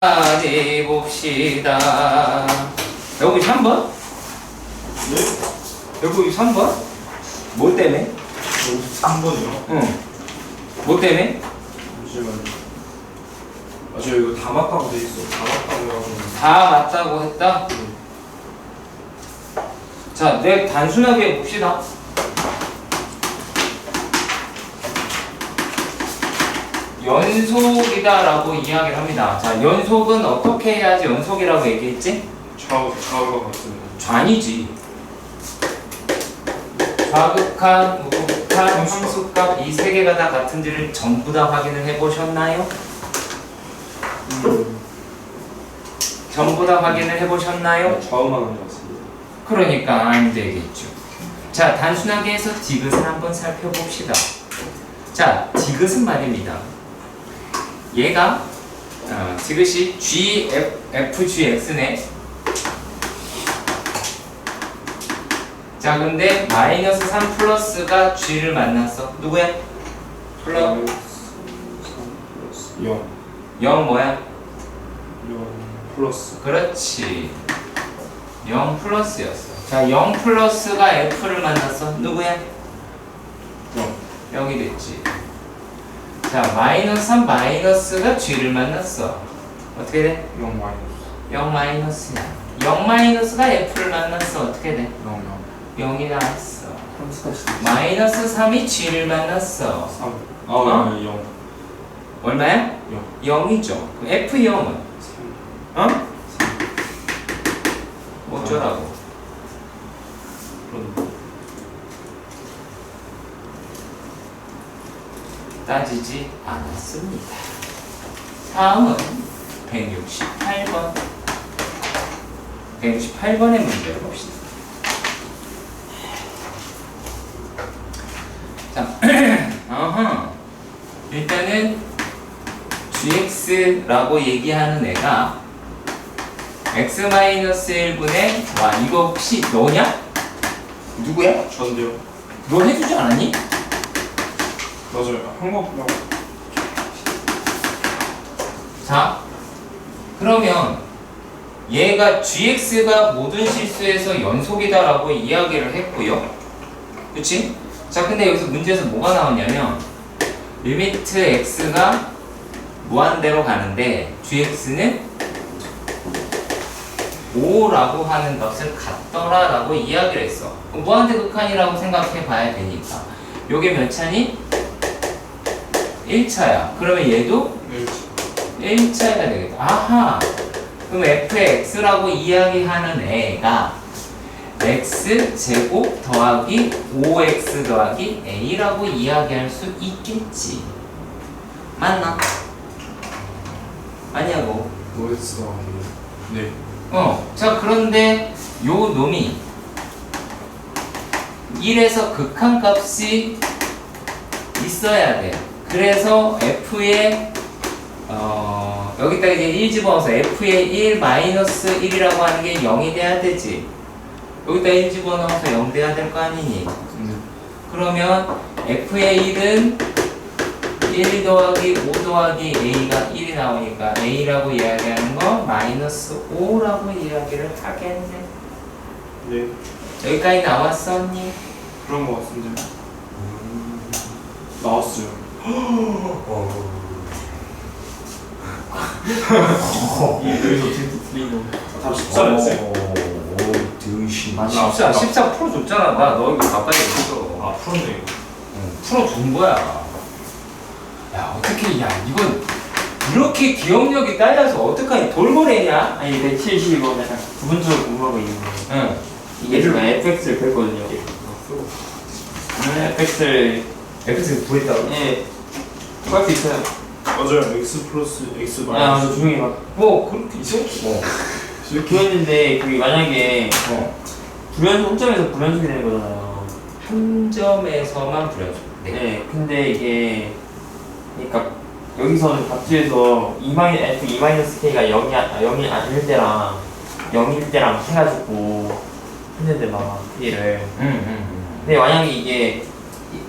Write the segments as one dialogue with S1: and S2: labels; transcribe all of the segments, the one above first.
S1: 어디 봅시다. 여기 3번?
S2: 네?
S1: 여기 3번? 뭐 때문에?
S2: 여기 3번이요?
S1: 응. 뭐 때문에?
S2: 잠시만요. 아, 저 이거 다 맞다고 돼 있어. 다 맞다고 해가지고.
S1: 다 맞다고 했다? 자, 내 단순하게 봅시다. 연속이다라고 이야기를 합니다. 자, 연속은 어떻게 해야지 연속이라고 얘기했지?
S2: 좌우가 같습니다.
S1: 좌니지. 좌극한, 우극한, 함수값 이 세 개가 다 같은지를 전부 다 확인을 해보셨나요? 전부 다 확인을 해보셨나요?
S2: 좌우만 한것 같습니다.
S1: 그러니까 안 되겠죠. 자, 단순하게 해서 디귿을 한번 살펴봅시다. 자, 디귿은 말입니다. 얘가 디귿이 GFGX네. 자, 근데 마이너스 3 플러스가 G를 만났어. 누구야? 플러스
S2: 0.
S1: 0 뭐야?
S2: 0 플러스.
S1: 그렇지. 0 플러스였어. 자, 0 플러스가 F를 만났어. 누구야?
S2: 0.
S1: 0이 됐지. 자, 마이너스 3 마이너스가 G를 만났어. 어떻게 돼?
S2: 0 마이너스.
S1: 0 마이너스야. 0 마이너스가 F를 만났어. 어떻게 돼?
S2: 0
S1: 0이 나왔어.
S2: 3스까지.
S1: 마이너스 3이 G를 만났어.
S2: 3.
S1: 어?
S2: 0.
S1: 얼마야?
S2: 0.
S1: 0이죠. F0은?
S2: 3.
S1: 어? 어쩌라고?
S2: 그럼.
S1: 따지지 않았습니다. 다음은 168번. 168번의 문제를 봅시다. 자, 일단은 gx라고 얘기하는 애가 x-1분의 와, 이거 혹시 너냐? 누구야?
S2: 전데요.
S1: 너 해주지 않았니?
S2: 맞아요. 한국
S1: 자, 그러면 얘가 gx가 모든 실수에서 연속이다라고 이야기를 했고요. 그치? 자, 근데 여기서 문제에서 뭐가 나왔냐면 리미트 x가 무한대로 가는데 gx는 5라고 하는 것을 갖더라라고 이야기를 했어. 무한대 극한이라고 생각해 봐야 되니까. 요게 몇 차니? 1차야. 그러면 얘도 1차가 되겠다. 아하. 그럼 fx라고 이야기하는 애가 x제곱 더하기 5x 더하기 a라고 이야기할 수 있겠지. 맞나? 아니야고.
S2: OX가 네.
S1: 자, 그런데 요 놈이 1에서 극한값이 있어야 돼. 그래서 f의 여기다 이제 1 집어넣어서 f의 1 마이너스 1이라고 하는 게 0이 돼야 되지. 여기다 1 집어넣어서 0 돼야 될 거 아니니? 그러면 f의 1은 1 더하기 5 더하기 a가 1이 나오니까 a라고 이야기하는 거 마이너스 5라고 이야기를 하겠네.
S2: 네.
S1: 여기까지 나왔었니?
S2: 그런 거 같습니다. 나왔어요. 여기서 틀리노. 다 14였어요.
S1: 등신. 14 풀어줬잖아. 나 너 이거 가까이 있어.
S2: 아, 풀었네.
S1: 풀어준 거야. 야, 어떻게, 야, 이건 이렇게 기억력이 딸려서 어떡하니? 돌고래냐?
S3: 아니 170원 약간 부분적으로 공부하고 있는 거.
S1: 응.
S3: 예를 들어 fx를 뺐거든요. fx를
S1: FX 구했다고?
S3: 예 구할 수 있어요.
S2: 맞아요. X 플러스 X
S3: 아,
S2: 마이너스.
S3: 조용히 막
S1: 뭐, 그렇게 있어?
S3: 구했는데 그게 만약에
S1: 어.
S3: 불연속 3점에서 불연속이 되는 거잖아요.
S1: 한 점에서만 불연속.
S3: 네. 근데 이게 그러니까 여기서는 각지에서 f 2-k가 0이 아닐 때랑 0일 때랑 해가지고 했는데 막 얘를. 근데 만약에 이게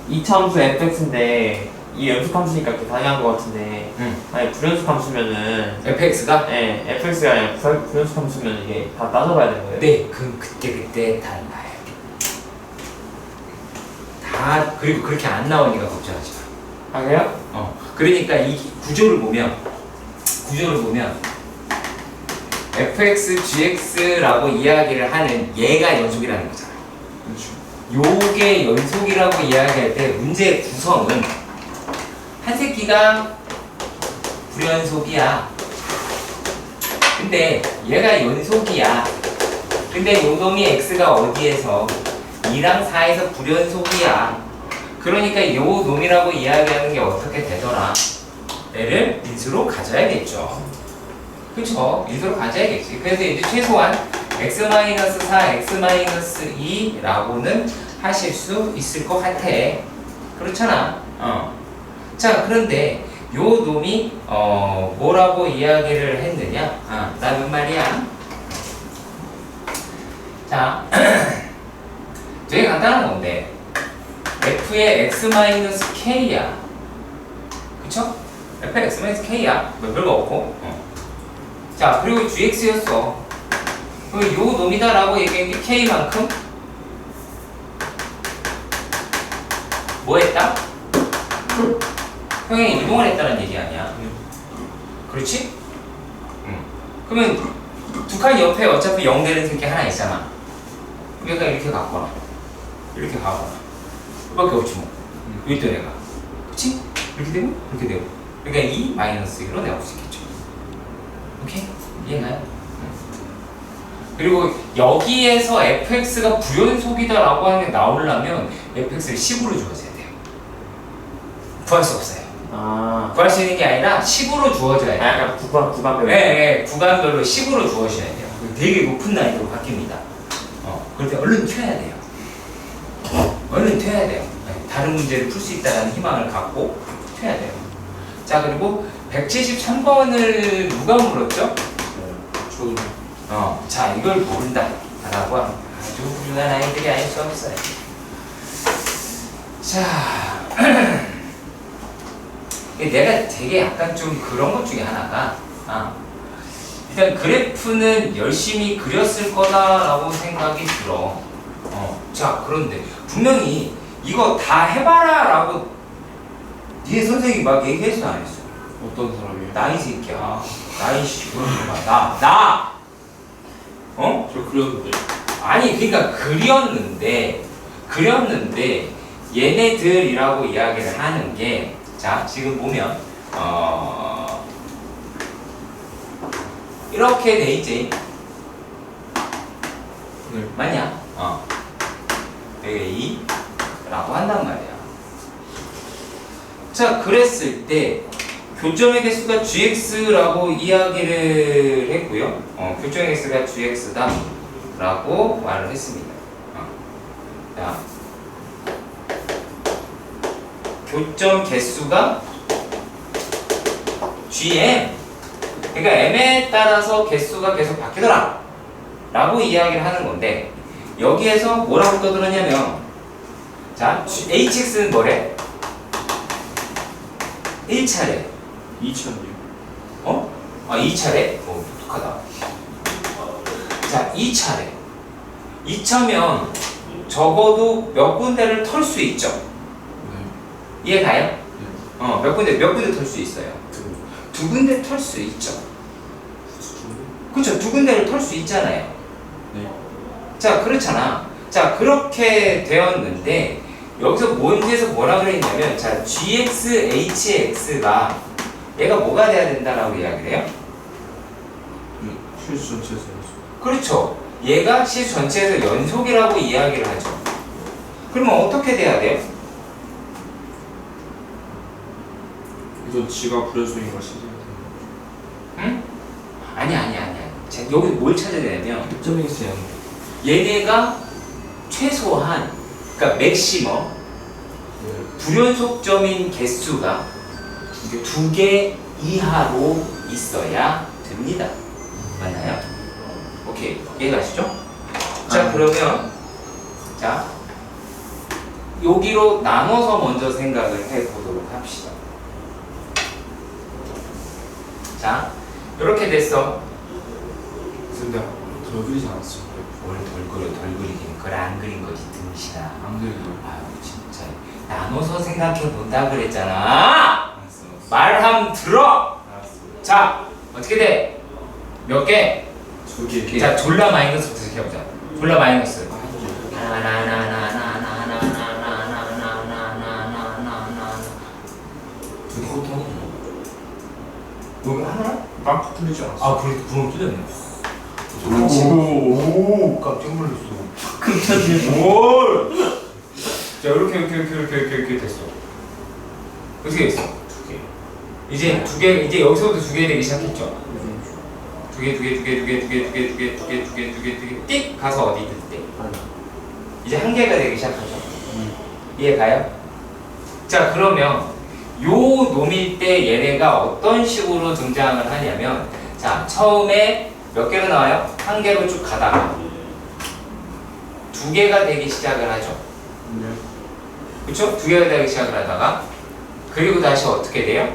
S3: 2차함수 fx인데 이 연속 함수니까 이렇게 다양한 것 같은데 아니 불연속 함수면은
S1: fx가
S3: 네 fx가 아니라 불연속 함수면 이게 다 따져봐야 되는 거예요?
S1: 네, 그때 달라요. 다 그리고 그렇게 안 나오니까 걱정하지 마.
S3: 아 그래요?
S1: 그러니까 이 구조를 보면 fx, gx라고 이야기를 하는 얘가 연속이라는 거잖아.
S2: 그렇죠.
S1: 요게 연속이라고 이야기할 때 문제의 구성은 한 새끼가 불연속이야. 근데 얘가 연속이야. 근데 요 놈이 x가 어디에서 2랑 4에서 불연속이야. 그러니까 요 놈이라고 이야기하는 게 어떻게 되더라? 얘를 인수로 가져야겠죠. 그쵸? 인수로 가져야겠지. 그래서 이제 최소한 x-4, x-2라고는 하실 수 있을 것 같아. 그렇잖아. 자, 그런데 요 놈이 뭐라고 이야기를 했느냐? 라는 말이야. 자, 되게 간단한 건데 f의 x-k야. 그쵸? f의 x-k야. 뭐 별거 없고. 자, 그리고 gx였어. 그럼 요 놈이다라고 얘기한 게 k만큼 뭐 했다? 평행이 이동을 했다는 얘기 아니야. 그렇지? 그러면 두 칸 옆에 어차피 0 되는 새끼 하나 있잖아. 그러니까 이렇게 가거나 이렇게 가거나 그밖에 없지 뭐. 여기 또 내가 그치? 이렇게 되고 이렇게 되고 그러니까 2 마이너스 1로 내가 볼 수 있겠죠. 오케이? 이해가요? 그리고 여기에서 fx가 불연속이다라고 하는 게 나오려면 fx를 10으로 주어져야 돼요. 구할 수 없어요. 구할 수 있는 게 아니라 10으로 주어져야 돼요.
S3: 약간 구간별로.
S1: 네, 구간별로 10으로 주어져야 돼요. 되게 높은 난이도로 바뀝니다. 그럴 때 얼른 튀어야 돼요. 얼른 튀어야 돼요. 다른 문제를 풀 수 있다는 희망을 갖고 튀어야 돼요. 자, 그리고 173번을 누가 물었죠?
S2: 저도.
S1: 자, 이걸 모른다 라고 하면 아주 훌륭한 아이들이 아닐 수 없어요. 자, 내가 되게 약간 좀 그런 것 중에 하나가 일단 그래프는 열심히 그렸을 거다라고 생각이 들어. 자, 그런데 분명히 이거 다 해봐라 라고 니네 선생님이 막 얘기했어 안 했어?
S2: 어떤 사람이에요?
S1: 나이 새끼야. 나이 씨. 나.
S2: 저 그렸는데.
S1: 아니 그러니까 그렸는데 얘네들이라고 이야기를 하는 게 자 지금 보면 이렇게 돼 있지.
S2: 네.
S1: 맞냐? 여기 2라고 한단 말이야. 자, 그랬을 때 교점의 개수가 gx라고 이야기를 했고요. 교점의 개수가 gx다 라고 말을 했습니다. 자, 교점 개수가 gm, 그러니까 m에 따라서 개수가 계속 바뀌더라 라고 이야기를 하는 건데 여기에서 뭐라고 떠들었냐면 자, hx는 뭐래? 1차례
S2: 2차인데요.
S1: 2차례? 독특하다. 자, 2차례 2차면 적어도 몇 군데를 털 수 있죠?
S2: 네.
S1: 이해가요? 몇 군데 털 수 있어요? 두 군데 털 수 있죠. 그렇죠. 두 군데를 털 수 있잖아요.
S2: 네.
S1: 자, 그렇잖아. 자, 그렇게 되었는데 여기서 문제에서 뭐라 그랬냐면 자, gx, hx가 얘가 뭐가 돼야 된다라고 이야기를 해요?
S2: 실수 전체에서.
S1: 그렇죠. 얘가 실수 전체에서 연속이라고 이야기를 하죠. 그러면 어떻게 돼야 돼요?
S2: 이건 지가 불연속인가 시즌.
S1: 응? 아니야. 자, 여기 뭘 찾아야 되냐면
S3: 점이 있어요.
S1: 얘네가 최소한 그러니까 맥시멈
S2: 네.
S1: 불연속점인 개수가 2개 이하로 있어야 됩니다. 맞나요? 오케이, 이해가시죠? 자, 그러면 자 여기로 나눠서 먼저 생각을 해보도록 합시다. 자, 이렇게 됐어.
S2: 근데 덜 그리지 않았어.
S1: 뭘 덜 그리긴 그걸 안 그린 거지 등신아.
S2: 안 그리고.
S1: 아유 진짜 나눠서 생각해 본다 그랬잖아. 말함 들어.
S2: 알았어.
S1: 자, 어떻게 돼? 몇 개?
S2: 2개.
S1: 자, 졸라 마이너스부터 시작해보자. 졸라 마이너스.
S2: 그것도
S1: 여기 하나?
S2: 빵 뚫리지 않았어.
S1: 아, 그래 구멍 뚫렸네.
S2: 오, 깜짝 놀랐어.
S1: 끔찍해. 뭘? 자, 이렇게 됐어. 어떻게 됐어?
S2: 2개.
S1: 이제 두 개, 이제 여기서부터 두 개 되기 시작했죠. 두 개, 띡 가서 어디 들 때. 이제 한 개가 되기 시작하죠. 이해 가요? 자, 그러면 요 놈일 때 얘네가 어떤 식으로 등장을 하냐면, 자, 처음에 몇 개로 나와요? 한 개로 쭉 가다가 두 개가 되기 시작을 하죠. 그쵸? 두 개가 되기 시작을 하다가, 그리고 다시 어떻게 돼요?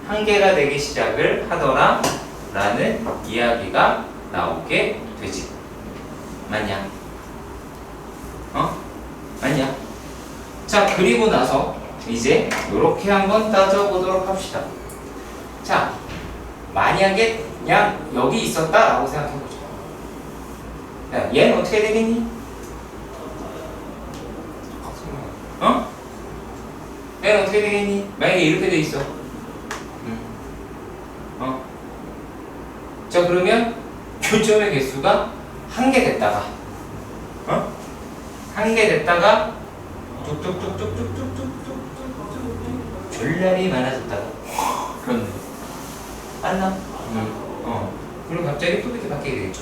S1: 한 개가 되기 시작을 하더라 라는 이야기가 나오게 되지. 맞냐? 어? 맞냐? 자, 그리고 나서 이제 이렇게 한번 따져보도록 합시다. 자, 만약에 그냥 여기 있었다라고 생각해보죠. 야, 얘는 어떻게 되겠니? 어? 얘는 어떻게 되겠니? 만약에 이렇게 돼 있어. 어? 자, 그러면 교점의 개수가 한 개 됐다가, 어? 한 개 됐다가 뚝뚝뚝뚝뚝뚝뚝뚝뚝뚝 졸라리 많아졌다가
S3: 그렇네.
S1: 맞나? 그럼 갑자기 또 이렇게 바뀌게 되겠죠.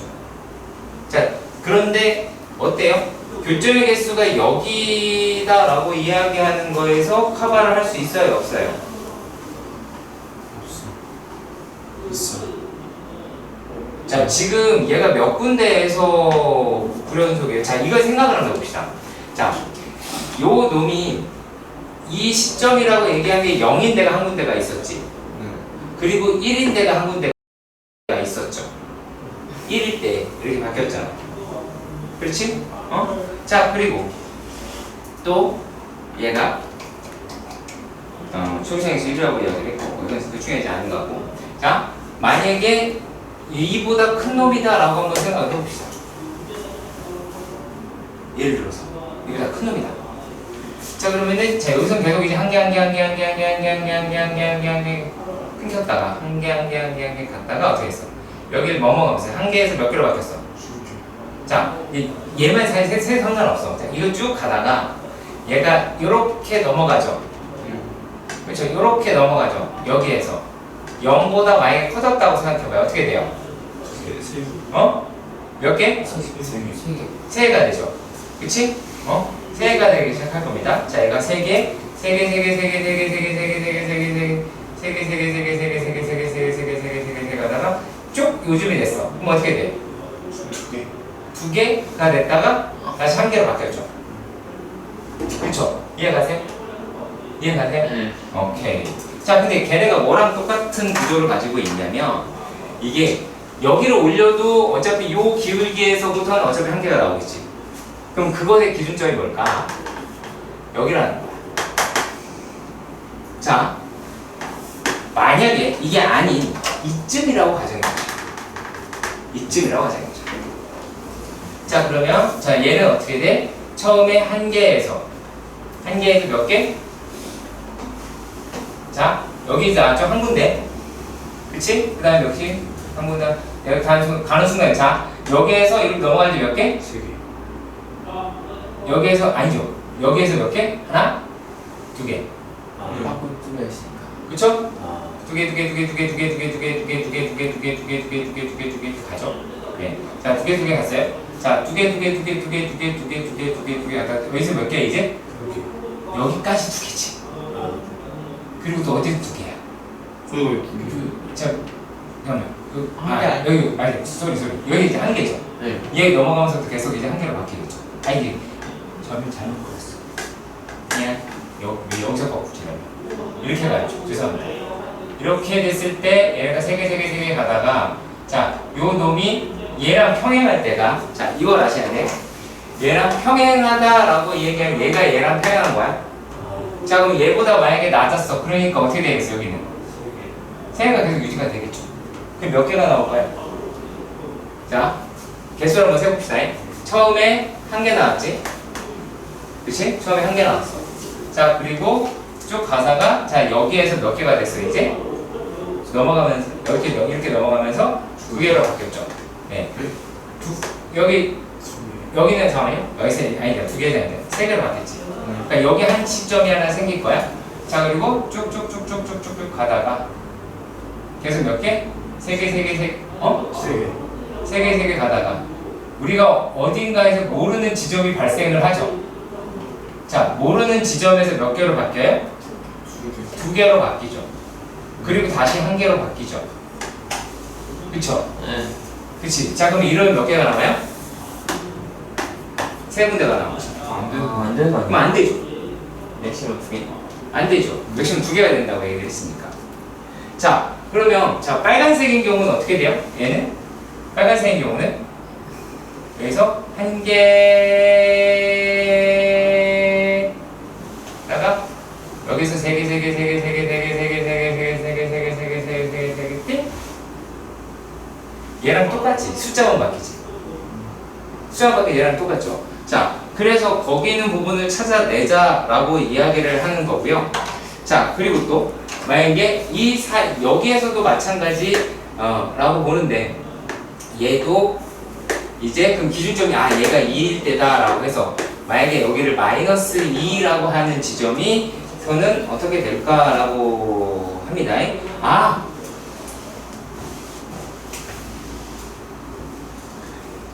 S1: 자, 그런데 어때요? 교점의 개수가 여기다라고 이야기하는 거에서 커버를 할 수 있어요, 없어요?
S2: 있어.
S1: 자, 지금 얘가 몇 군데에서 불연속이에요. 자, 이걸 생각을 한번 해봅시다. 자, 요 놈이 이 시점이라고 얘기한 게 0인 데가 한 군데가 있었지. 그리고 1인 데가 한 군데가 있었죠. 1일 때 이렇게 바뀌었잖아. 그렇지? 어? 자, 그리고 또 얘가 초기상에서 1이라고 이야기를 했고, 이건 그 중요하지 않은 것 같고. 자, 만약에 이보다 큰 놈이다 라고 한번 생각해 봅시다. 예를 들어서 이보다 큰 놈이다. 자, 그러면은 자, 여기서 계속 이제 한 개 끊겼다가 한 개 갔다가 어떻게 했어? 여기를 넘어가면서 한 개에서 몇 개로 바뀌었어? 자, 얘만 사실 상관없어. 자, 이거 쭉 가다가 얘가 요렇게 넘어가죠. 그렇죠? 요렇게 넘어가죠. 여기에서 0보다 만약에 커졌다고 생각해봐요. 어떻게 돼요? 어? 몇 개? 3개 되죠. 그치? 어? 3개가 되기 시작할 겁니다. 자, 얘가 3개 가다가 쭉 요즘이 됐어. 그럼 어떻게 돼?
S2: 2개.
S1: 2개가 됐다가 다시 1개로 바뀌었죠. 그쵸? 이해가세요? 이해가세요?
S3: 네.
S1: 오케이. 자, 근데 걔네가 뭐랑 똑같은 구조를 가지고 있냐면, 이게 여기로 올려도 어차피 요 기울기에서부터는 어차피 한 개가 나오겠지. 그럼 그것의 기준점이 뭘까? 여기라는 거야. 자, 만약에 이게 아닌 이쯤이라고 가정해보자. 이쯤이라고 가정해보자. 자, 그러면 자, 얘는 어떻게 돼? 처음에 한 개에서 몇 개? 자, 여기 나왔죠? 한 군데. 그치? 그 다음에 역시 한 군데. 여기 가는 순간, 자, 여기에서 이렇게 넘어갈 때 몇 개?
S2: 3개.
S1: 여기에서, 아니죠. 여기에서 몇 개? 하나? 2개.
S3: 한번 뚫려 있으니까.
S1: 그쵸?
S3: 아.
S1: 두 개 가죠? 네. 자, 두 개 갔어요. 자, 두 개 갔다. 여기서 몇 개 이제? 여기까지 2개지. 그리고 또 어디서 2개야?
S2: 그리고 2개.
S1: 자, 잠깐만.
S3: 한 개 아니야?
S1: 여기, 아니, 쏘리. 여기 이제 한 개죠.
S3: 네.
S1: 얘 넘어가면서 계속 이제 한 개로 바뀌겠죠. 아, 이게 점을 잘못 그렸어. 그냥 여기서 거꾸로 지나가. 이렇게 가야죠. 죄송합니다. 이렇게 됐을 때 얘가 3개 가다가 자, 요 놈이 얘랑 평행할 때가 자, 이걸 아셔야 돼. 얘랑 평행하다라고 얘기하면 얘가 얘랑 평행한 거야. 자, 그럼 얘보다 만약에 낮았어. 그러니까 어떻게 되겠어, 여기는? 3개가 계속 유지가 되겠죠. 그럼 몇 개가 나올까요? 자, 개수를 한번 세봅시다. 처음에 1개 나왔지? 그치? 처음에 1개 나왔어. 자, 그리고 쭉 가다가 자, 여기에서 몇 개가 됐어, 이제? 넘어가면서, 이렇게 넘어가면서 2개로 바뀌었죠. 네. 여기는 잠깐만요. 여기서, 아니다. 2개가 아니다. 3개로 바뀌었지. 그러니까 여기 한 시점이 하나 생길 거야. 자, 그리고 쭉쭉쭉쭉쭉쭉 가다가 계속 몇 개? 3개. 어? 3개 가다가 우리가 어딘가에서 모르는 지점이 발생을 하죠. 자, 모르는 지점에서 몇 개로 바뀌어요? 2개로 바뀌죠. 그리고 다시 1개로 바뀌죠. 그쵸?
S3: 네.
S1: 그치? 자, 그럼 이러면 몇 개가 남아요? 3군데가 남았죠.
S3: 안 되는 거
S1: 그럼
S3: 아니야?
S1: 안 되죠.
S3: 맥시멈 2개.
S1: 안 되죠. 맥시멈 2개가 된다고 얘기를 했으니까. 자, 그러면 자, 빨간색인 경우는 어떻게 돼요? 얘는 빨간색인 경우는 여기서 1개다가 여기서 3개 띵. 얘랑 똑같지. 숫자만 바뀌지. 숫자만 바뀌지 얘랑 똑같죠. 자, 그래서 거기 있는 부분을 찾아내자라고 이야기를 하는 거고요. 자, 그리고 또 만약에 여기에서도 마찬가지 라고 보는데 얘도 이제 그럼 기준점이 얘가 2일 때다라고 해서 만약에 여기를 마이너스 2라고 하는 지점이 저는 어떻게 될까라고 합니다.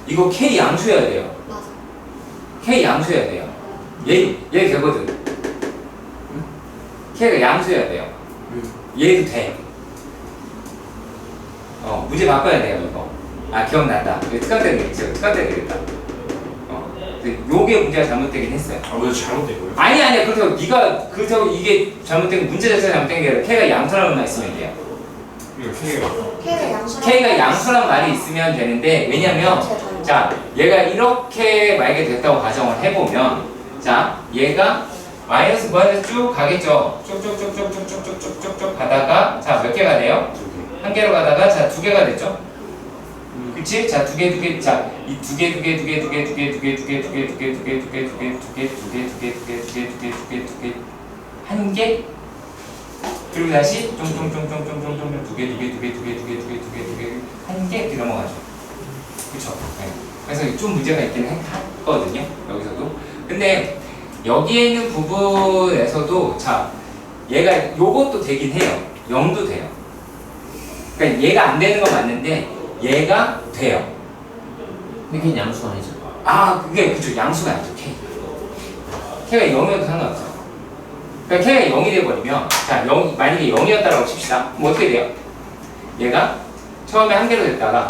S1: 이거 K 양수여야 돼요.
S4: 맞아.
S1: K 양수여야 돼요. 얘 되거든. 응? K가 양수여야 돼요. 얘도 돼. 문제 바꿔야 돼요, 이거. 기억난다. 이거 특강 때 되겠죠? 특강 때 되겠다. 요게 문제가 잘못되긴 했어요.
S2: 왜 잘못된 거예요?
S1: 아니야. 그렇다고 이게 잘못된 문제 자체가 잘못된 게 아니라 K가 양수라는 있으면 돼요.
S2: 이거 K가
S4: K가 양수라.
S1: K가 양수란 말이 있으면 되는데, 왜냐면, 자, 얘가 이렇게 만약에 됐다고 가정을 해보면, 자, 얘가 마이너스 쭉 가겠죠. 쭉쭉쭉쭉쭉쭉쭉쭉 가다가, 자, 몇 개가 돼요? 1개로 가다가, 자, 2개가 됐죠? 그치? 자, 2개, 자, 이 2개, 한 개, 그리고 다시 쫑쫑쫑쫑쫑쫑쫑 2개, 한 개 이렇게 넘어가죠. 그쵸? 네. 그래서 좀 문제가 있긴 했거든요. 여기서도. 근데 여기에 있는 부분에서도 자, 얘가 요것도 되긴 해요. 0도 돼요. 그러니까 얘가 안 되는 건 맞는데 얘가 돼요.
S3: 근데 걔는 양수 아니죠?
S1: 그게 그쵸. 양수가 아니죠. K가 0이어도 상관없어요. 그러니까 K가 0이 돼버리면 자, 만약에 0이었다라고 칩시다. 그럼 어떻게 돼요? 얘가 처음에 1개로 됐다가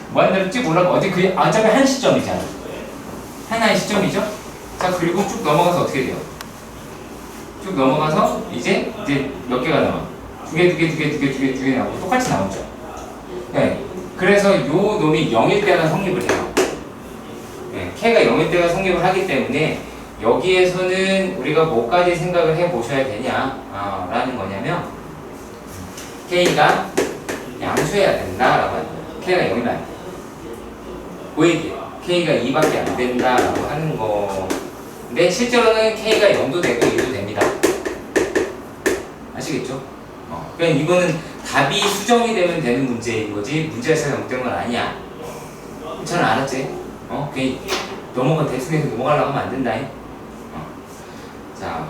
S1: 뭐 한다로 쭉 올라가 어디 어차피 한 시점이잖아. 하나의 시점이죠? 자, 그리고 쭉 넘어가서 어떻게 돼요? 쭉 넘어가서 이제 몇 개가 나와? 2개 나오고 똑같이 나오죠. 네. 그래서 요 놈이 0일 때가 성립을 해요. 네. K가 0일 때가 성립을 하기 때문에 여기에서는 우리가 뭐까지 생각을 해 보셔야 되냐 라는 거냐면 K가 양수해야 된다라고 하는 거예요. K가 0이면 안 돼. 보이게 K가 2밖에 안 된다라고 하는 거. 근데 실제로는 K가 0도 되고 1도 됩니다. 아시겠죠? 그러니까 이거는 답이 수정이 되면 되는 문제인 거지 문제가 잘못된 건 아니야. 잘 알았지? 그냥 대충해서 넘어가려고 하면 안 된다. 자,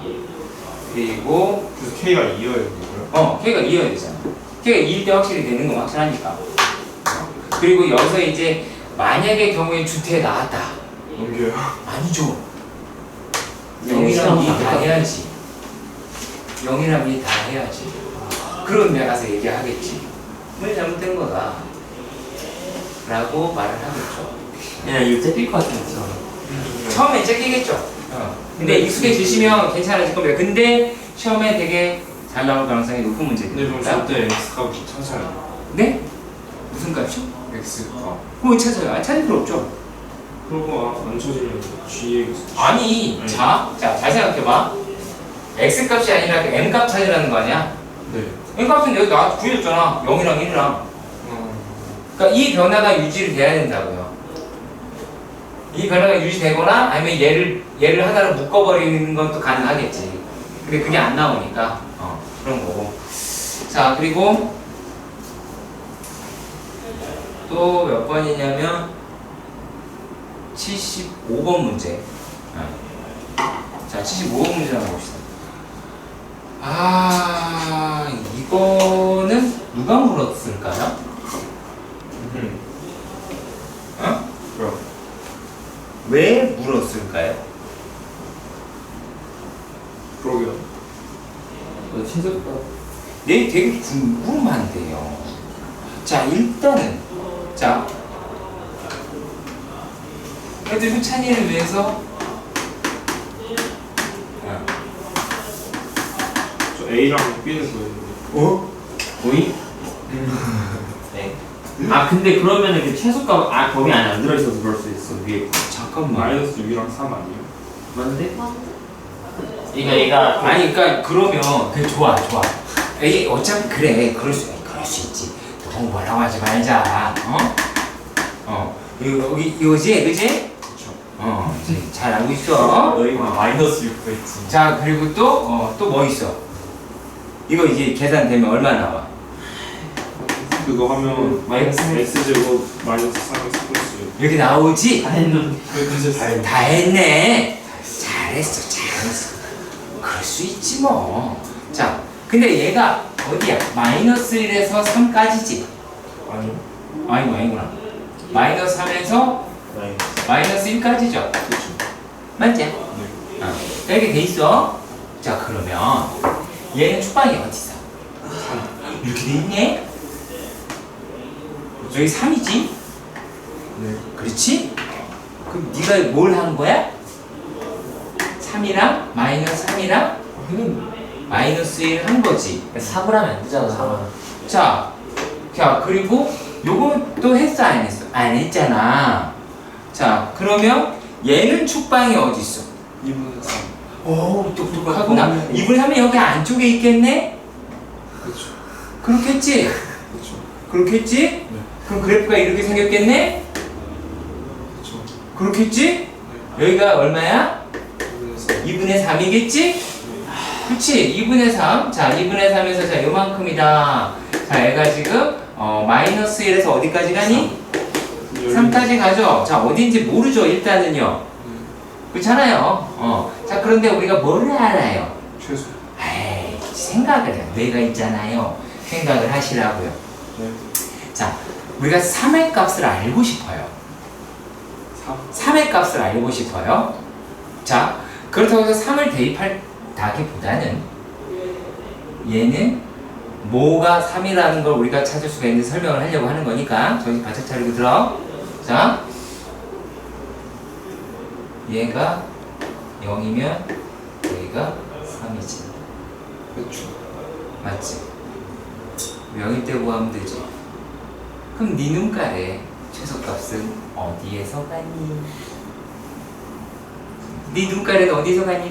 S1: 그리고
S2: 그래서 K가 2여야 되고요.
S1: K가 2여야 되잖아. K가 2일 때 확실히 되는 건 확실하니까. 그리고 여기서 이제 만약의 경우에 주태에 나왔다.
S2: 넘겨요.
S1: 아니죠. 0이랑 2 다 해야지. 0이랑 2 다 해야지. 그럼 내가 가서 얘기하겠지. 왜 잘못된 거다. 라고 말을 하겠죠.
S3: 그냥 이거 째릴 것 같은 거
S1: 처음에 째끼겠죠. 근데 익숙해지시면 괜찮아질 겁니다. 근데 시험에 되게 잘 나올 가능성이 높은
S2: 근데 그럼
S1: 문제입니다.
S2: 절대 X값 찾아요.
S1: 네? 무슨 값이요?
S2: X값.
S1: 그거 찾아요. 아, 찾을 필요 없죠.
S2: 그러고 안 쳐지면 G에
S1: 아니, 자, 잘 생각해봐. X 값이 아니라 그 M 값 찾으라는 거 아니야?
S2: 네.
S1: M 값은 여기 나 구해줬잖아. 0이랑 1이랑. 그러니까 이 변화가 유지를 돼야 된다고요. 이 변화가 유지되거나 아니면 얘를 하나로 묶어버리는 건 또 가능하겠지. 근데 그게 안 나오니까 그런 거고. 자, 그리고 또 몇 번이냐면 75번 문제. 자, 75번 문제 한번 봅시다. 아, 이거는 누가 물었을까요? 어?
S2: 그럼
S1: 왜 물었을까요?
S2: 그러게요.
S1: 네, 되게 궁금한데요. 자, 일단은 애들 후찬이를 위해서
S2: 저 A랑 B는 구했는데.
S1: 보이?
S3: 네. 아 근데 그러면은 그 최소값 범위 안에 안 들어있어서 그럴 수 있어 위에.
S1: 잠깐만.
S2: 마이너스 6이랑 3 아니에요?
S3: 맞는데? 그러니까 얘가
S1: 아니, 그러니까 그러면 그게 좋아. 에이, 어차피 그럴 수 있지. 너무 뭐라고 하지 말자. 이거지, 그지?
S2: 그렇죠.
S1: 이제 잘 알고 있어.
S3: 너희가 마이너스 6 구했지.
S1: 자, 그리고 또 뭐 있어? 이거 이제 계산되면 얼마 나와?
S2: 그거 하면
S3: 마이너스
S2: X제곱 마이너스 3X 플러스
S1: 이렇게 나오지?
S3: 다 했는데.
S1: 다 했네. 잘했어. 그럴 수 있지 뭐. 자, 근데 얘가 어디야? 마이너스 1에서 3까지지?
S2: 아니요.
S1: 아니구나. 마이너스 3에서 마이너스 1까지죠?
S2: 그렇죠.
S1: 맞지?
S2: 네.
S1: 이렇게 돼 있어. 자, 그러면 얘는 축방이 어디 있어? 이렇게 돼 있네? 여기 3이지?
S2: 네.
S1: 그렇지? 그럼 네가 뭘 한 거야? 3이랑 마이너스 3이랑
S2: 했는데.
S1: 마이너스 1 한 거지.
S3: 3을 하면 안 되잖아.
S1: 자, 그리고 요거 또 했어 안 했어? 안 했잖아. 자, 그러면 얘는 축방이 어디 있어?
S2: 2분의 3.
S1: 오, 똑똑하구나. 2분의 3이 여기 안쪽에 있겠네?
S2: 그렇죠.
S1: 그렇겠지?
S2: 그렇죠.
S1: 그렇겠지?
S2: 네.
S1: 그럼 그래프가 이렇게 생겼겠네?
S2: 그렇죠.
S1: 그렇겠지?
S2: 네.
S1: 여기가 얼마야?
S2: 2분의 3.
S1: 2분의 3이겠지? 그치? 2분의 3. 자, 2분의 3에서 자, 요만큼이다. 자, 얘가 지금 마이너스 1에서 어디까지 가니? 3까지 가죠? 자, 어딘지 모르죠, 일단은요. 그렇잖아요. 자, 그런데 우리가 뭐를 알아요?
S2: 최소.
S1: 에이, 생각을 해요. 뇌가 있잖아요. 생각을 하시라고요.
S2: 네.
S1: 자, 우리가 3의 값을 알고 싶어요.
S2: 3.
S1: 3의 값을 알고 싶어요. 자, 그렇다고 해서 3을 대입하기보다는 얘는 뭐가 3이라는 걸 우리가 찾을 수가 있는데 설명을 하려고 하는 거니까 정신 바짝 차리고 들어. 자, 얘가 0이면 여기가 3이지.
S2: 그렇죠.
S1: 맞지? 0일 때 구하면 되지. 그럼 네 눈깔에 최소값은 어디에서 가니? 네 눈깔에는 어디서 가니?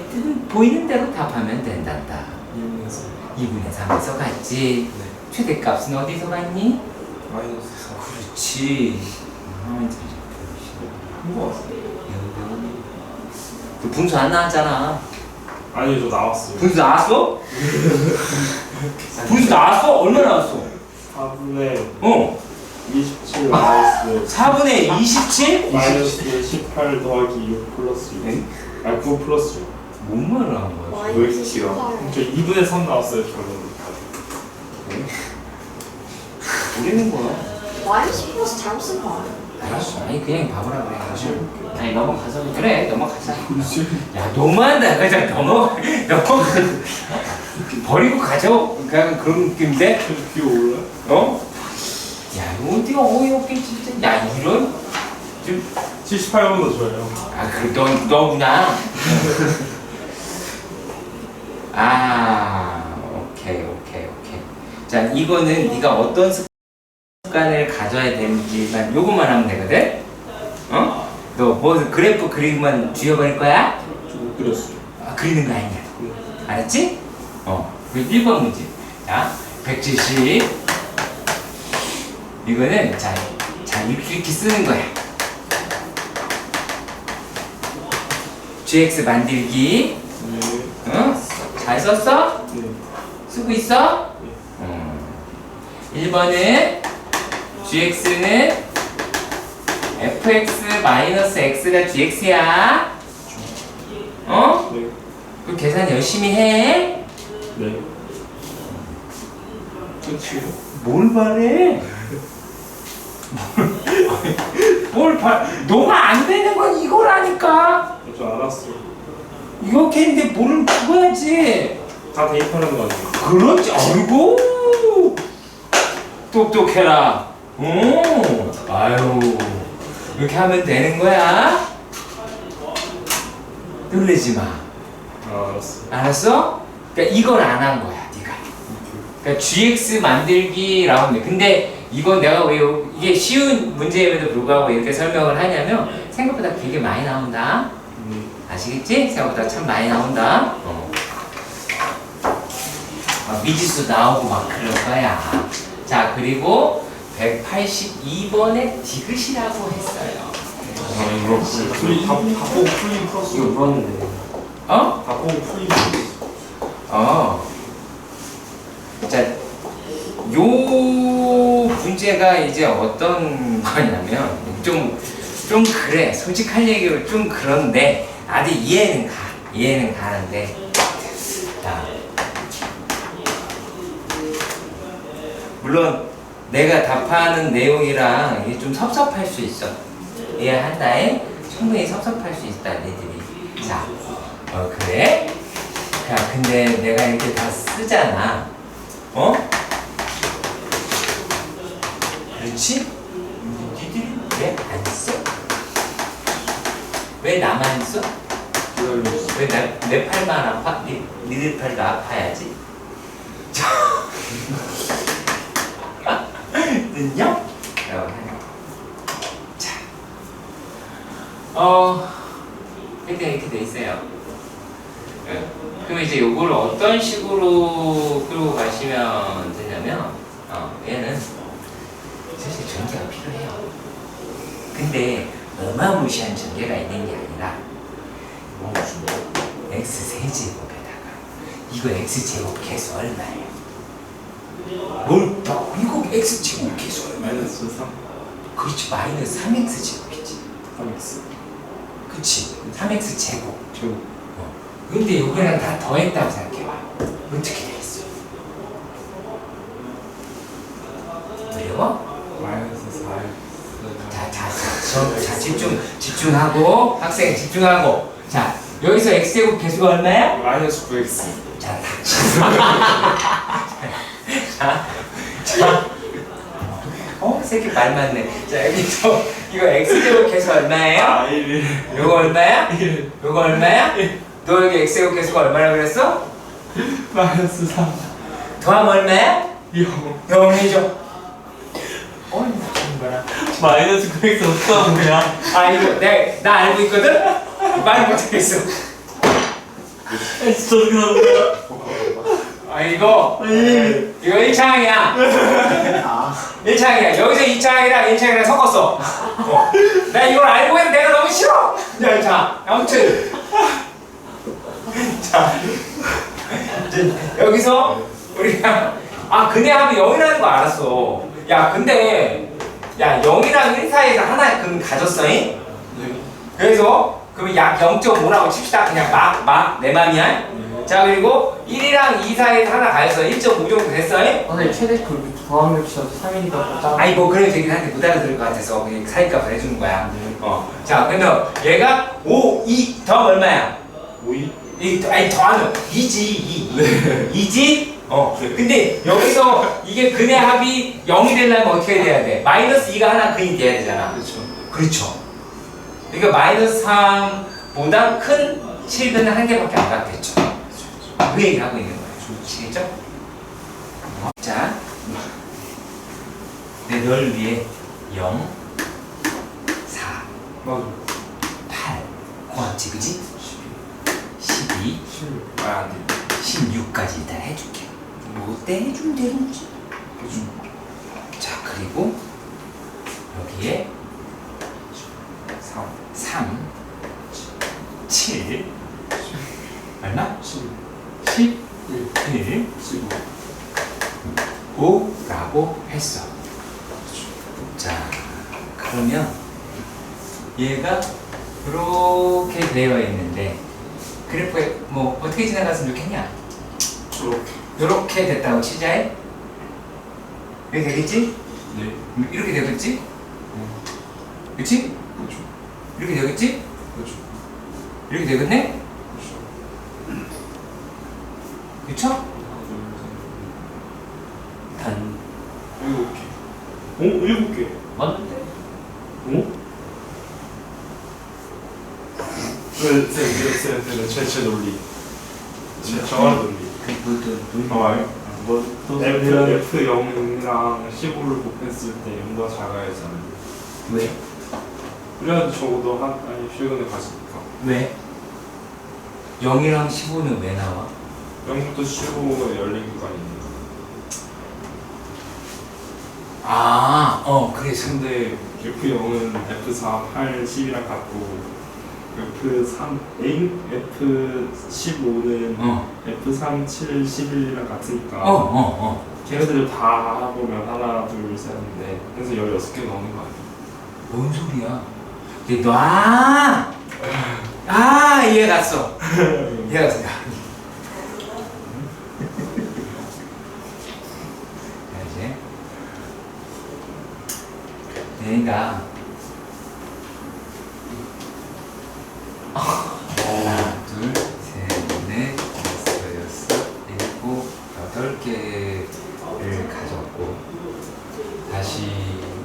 S1: 보이는 대로 답하면 된단다.
S2: 2분의 3.
S1: 2분의 3에서 갔지.
S2: 네.
S1: 최대값은 어디서 갔니?
S2: 마이너스 4.
S1: 그렇지.
S2: 한거 같아요.
S1: 그 분수 안 나왔잖아.
S2: 아니 저 나왔어요.
S1: 분수 나왔어? 분수 나왔어? 얼마 나왔어?
S2: 4분의 27 마이너스
S1: 4분의 27?
S2: 마이너스 18 더하기 6 플러스 6.
S1: 네?
S2: 아니 9 플러스 6.
S1: 뭔 말을 한 거야?
S2: 왜 이렇게 길어? 저 2분의 3 나왔어요 저는.
S1: 모르는 거야.
S4: 마이너스 플러스 잘못 쓴 거 아니야?
S1: 알았어. 아니 그냥 봐보라 그래.
S3: 아니 넘어가자.
S1: 그래 넘어가자. 야 너무한다. 그냥 넘어가. 버리고 가죠. 그냥 그런 느낌인데.
S2: 귀 올라?
S1: 어? 야 이거 어디가 어이없게 진짜. 야 이런. 좀.
S2: 78번도 줘요.
S1: 아, 너구나. 오케이. 자, 이거는 네가 어떤 습관을 가져야 되는지만 요것만 하면 되거든? 어? 너 뭐 그래프 그리기만 주여버릴 거야?
S2: 못 그렸어요.
S1: 그리는 거 아니야. 알았지? 그 1번 문제. 자, 170. 이거는, 자, 이렇게 쓰는 거야. GX 만들기.
S2: 네.
S1: 잘 썼어?
S2: 네.
S1: 쓰고 있어? 1번은 GX는 fx-x가 gx야.
S2: 네.
S1: 그 계산 열심히 해.
S2: 네. 끝이요?
S1: 뭘 바래? 너가 안 되는 건 이거라니까.
S2: 저 알았어.
S1: 이렇게 했는데 뭐를 죽어야지.
S2: 다 대입하는 거 아니에요?
S1: 그렇지. 아이고 똑똑해라. 아유, 이렇게 하면 되는 거야. 놀래지 마.
S2: 알았어.
S1: 알았어? 그러니까 이걸 안 한 거야, 네가. 그러니까 GX 만들기라고 하면 돼. 근데 이건 내가 왜 이게 쉬운 문제임에도 불구하고 이렇게 설명을 하냐면 생각보다 되게 많이 나온다. 아시겠지? 생각보다 참 많이 나온다. 미지수 나오고 막 그럴 거야. 자, 그리고 182번에 디귿이라고 했어요.
S3: 이거
S2: 풀리 다 보고 풀림 풀었어.
S3: 이거 물었는데.
S1: 어?
S2: 다 보고 풀림 풀었어.
S1: 자, 요 문제가 이제 어떤 거냐면 좀 그래. 솔직한 얘기로 좀 그런데 아직 이해는 가는데. 자, 물론 내가 답하는 내용이랑 이게 좀 섭섭할 수 있어. 이해한다에 충분히 섭섭할 수 있다, 니들이. 자, 그래? 야, 근데 내가 이렇게 다 쓰잖아. 그렇지? 니들이 왜 안 써? 왜 나만 써?
S2: 기다려주세요.
S1: 왜 내 팔만 아파? 니들 팔도 아파야지. 는요? 자, 일단 이렇게 돼 있어요. 그럼 이제 요거를 어떤 식으로 끌고 가시면 되냐면, 얘는 사실 전개가 필요해요. 근데 어마무시한 전개가 있는 게 아니라, x 세제곱에다가 이거 x 제곱 계수 얼마예요? 이거 x 제곱 계수 얼마야?
S2: 마이너스 3.
S1: 그렇지, 마이너스 3x 제곱이지.
S2: 3x.
S1: 그치, 3x 제곱.
S2: 제곱.
S1: 근데 요거랑 다 더했다고 생각해봐. 어떻게 되겠어? 어려워?
S2: 마이너스 4x.
S1: 자, 집중하고, 학생 집중하고. 자, 여기서 x제곱 계수가 얼마야?
S2: 마이너스 9x.
S1: 자, 자, 새끼 말 맞네. 자, 여기서 이거 x제곱 계수 얼마예요?
S2: 1.
S1: 요거 얼마야? 요거 얼마야? 너 여기 x제곱 계수가 얼마라고 그랬어?
S2: 마이너스 3.
S1: 더하면 얼마야?
S2: 0.
S1: 0이죠. 나쁜 거라.
S3: 마이너스 9x 어떤 거야?
S1: 이거 나 알고 있거든? 말 못하겠어.
S3: 진짜 어떻게 나온 거야?
S1: 이거 1차항이야. 1차항이야. 여기서 2차항이랑 1차항이랑 섞었어. 나 이걸 알고 있는데 내가 너무 싫어. 자, 아무튼. 자, 여기서 우리가 근해 하면 0이라는 거 알았어. 야, 근데 0이랑 1 사이에서 하나 그럼 가졌어잉? 그래서 그럼 약 0.5라고 칩시다. 그냥 막 내 맘이야. 자, 그리고 1이랑 2 사이에서 하나 가졌어. 1.5 정도 됐어잉?
S3: 선생님 최대 그 더하면 진짜 3이니까 짜.
S1: 뭐 그래도 되긴 한데 못 알아들을 것 같아서 그냥 사이값을 해주는 거야. 자, 그러면 얘가 5, 2 더하면 얼마야?
S2: 5이?
S1: 더하면 2지. 2지? 근데 여기서 이게 근의 합이 0이 되려면 어떻게 돼야 돼? 마이너스 2가 하나 근이 돼야 되잖아.
S2: 그렇죠.
S1: 그렇죠. 그러니까 마이너스 3보다 큰 실근은 한 개밖에 안 갔겠죠. 그 얘기를 하고 있는 거예요. 아시겠죠? 자, 널 위해 0, 4,
S2: 맞아.
S1: 8 고맙지 그지? 12,
S2: 16. 안 돼.
S1: 16까지 일단 해줄게. 뭐 때 해주면 되는 거지.
S2: 그죠.
S1: 자, 그리고 여기에 3, 7 얼마? 11,
S2: 15.
S1: 5라고 했어. 자, 그러면 얘가 이렇게 되어 있는데 그래프에 뭐 어떻게 지나갔으면 좋겠냐?
S2: 저렇게.
S1: 이렇게 됐다고 치자에 이렇게 되겠지?
S2: 네.
S1: 이렇게 되겠지? 그렇지?
S2: 그죠.
S1: 이렇게 되겠지?
S2: 그죠.
S1: 이렇게 되겠네?
S2: 그죠.
S1: 그쵸?
S3: 단
S2: 7개. 7개.
S3: 맞는데?
S2: 제 논리. 정하는 논리.
S3: 또
S2: F0이랑 15를 곱했을 때 0과 작아야잖아요.
S1: 왜?
S2: 그래야지 적어도 아니 최근에 가지니까.
S1: 왜? 0이랑 15는 왜 나와?
S2: 0부터 15가 열린 구간이니까.
S1: 그래서
S2: 근데 F0은 F4, 8, 10이랑 같고 F3, F15는 F3, 7, 11이랑 같으니까 걔네들을 다 하보면 하나, 둘, 셋, 넷 그래서 16개 나오는 거 아니야?
S1: 뭔 소리야? 근데 이해 갔어. 이해 갔어. 이제 얘가 하나, 둘, 셋, 넷, 다섯, 여섯, 일곱, 8개를 가졌고 다시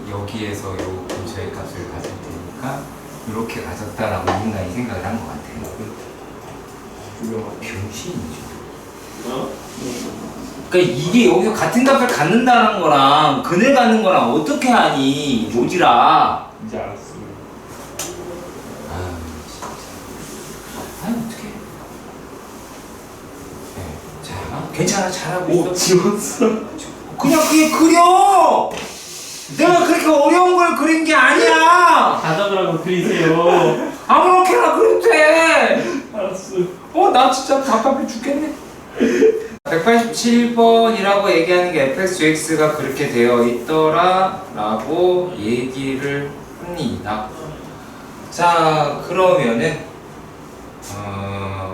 S1: 여기에서 요 근처의 값을 가질 테니까 이렇게 가졌다라고 인간이 생각을 한 것 같아요. 병신이죠. 그러니까 이게 여기서 같은 값을 갖는다는 거랑 근을 갖는 거랑 어떻게 하니 모지라.
S2: 이제 알았어.
S1: 아 진짜. 아니 어떡해. 네. 자, 괜찮아, 잘하고 있어.
S2: 지웠어.
S1: 그냥 그게 그려. 내가 그렇게 어려운 걸 그린 게 아니야.
S3: 가져가라고 그리세요.
S1: 아무렇게나 그려도 돼.
S2: 알았어.
S1: 나 진짜 답답해 죽겠네. 187번이라고 얘기하는 게 fx가 그렇게 되어 있더라 라고 얘기를 합니다. 자, 그러면은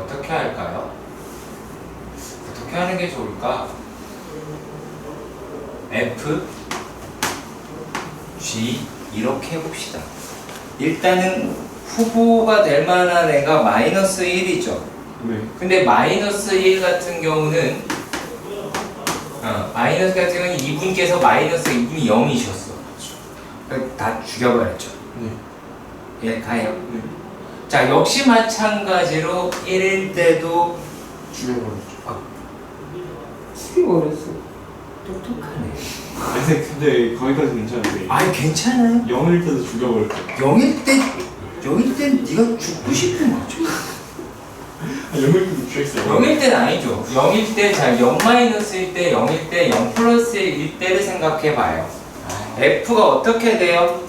S1: 어떻게 할까요? 어떻게 하는 게 좋을까? f g 이렇게 해봅시다. 일단은 후보가 될 만한 애가 마이너스 1이죠.
S2: 네.
S1: 근데 마이너스 1 같은 경우는 마이너스 같은 경우는 이분께서 마이너스 이분이 0이셨어. 다 죽여버렸죠.
S2: 네.
S1: 예, 가요.
S2: 네.
S1: 자, 역시 마찬가지로 1일 때도
S2: 죽여버렸죠.
S1: 죽여버렸어. 똑똑하네.
S2: 아니 근데 거기까지 괜찮은데.
S1: 아니 괜찮아요.
S2: 0일 때도 죽여버렸죠.
S1: 0일 때 네가 죽고 싶은 거죠.
S2: 0일 때도 죽였어요.
S1: 0일 때는 아니죠. 0일 때, 자, 0 마이너스일 때, 0일 때, 0 플러스일 때를 생각해 봐요. F가 어떻게 돼요?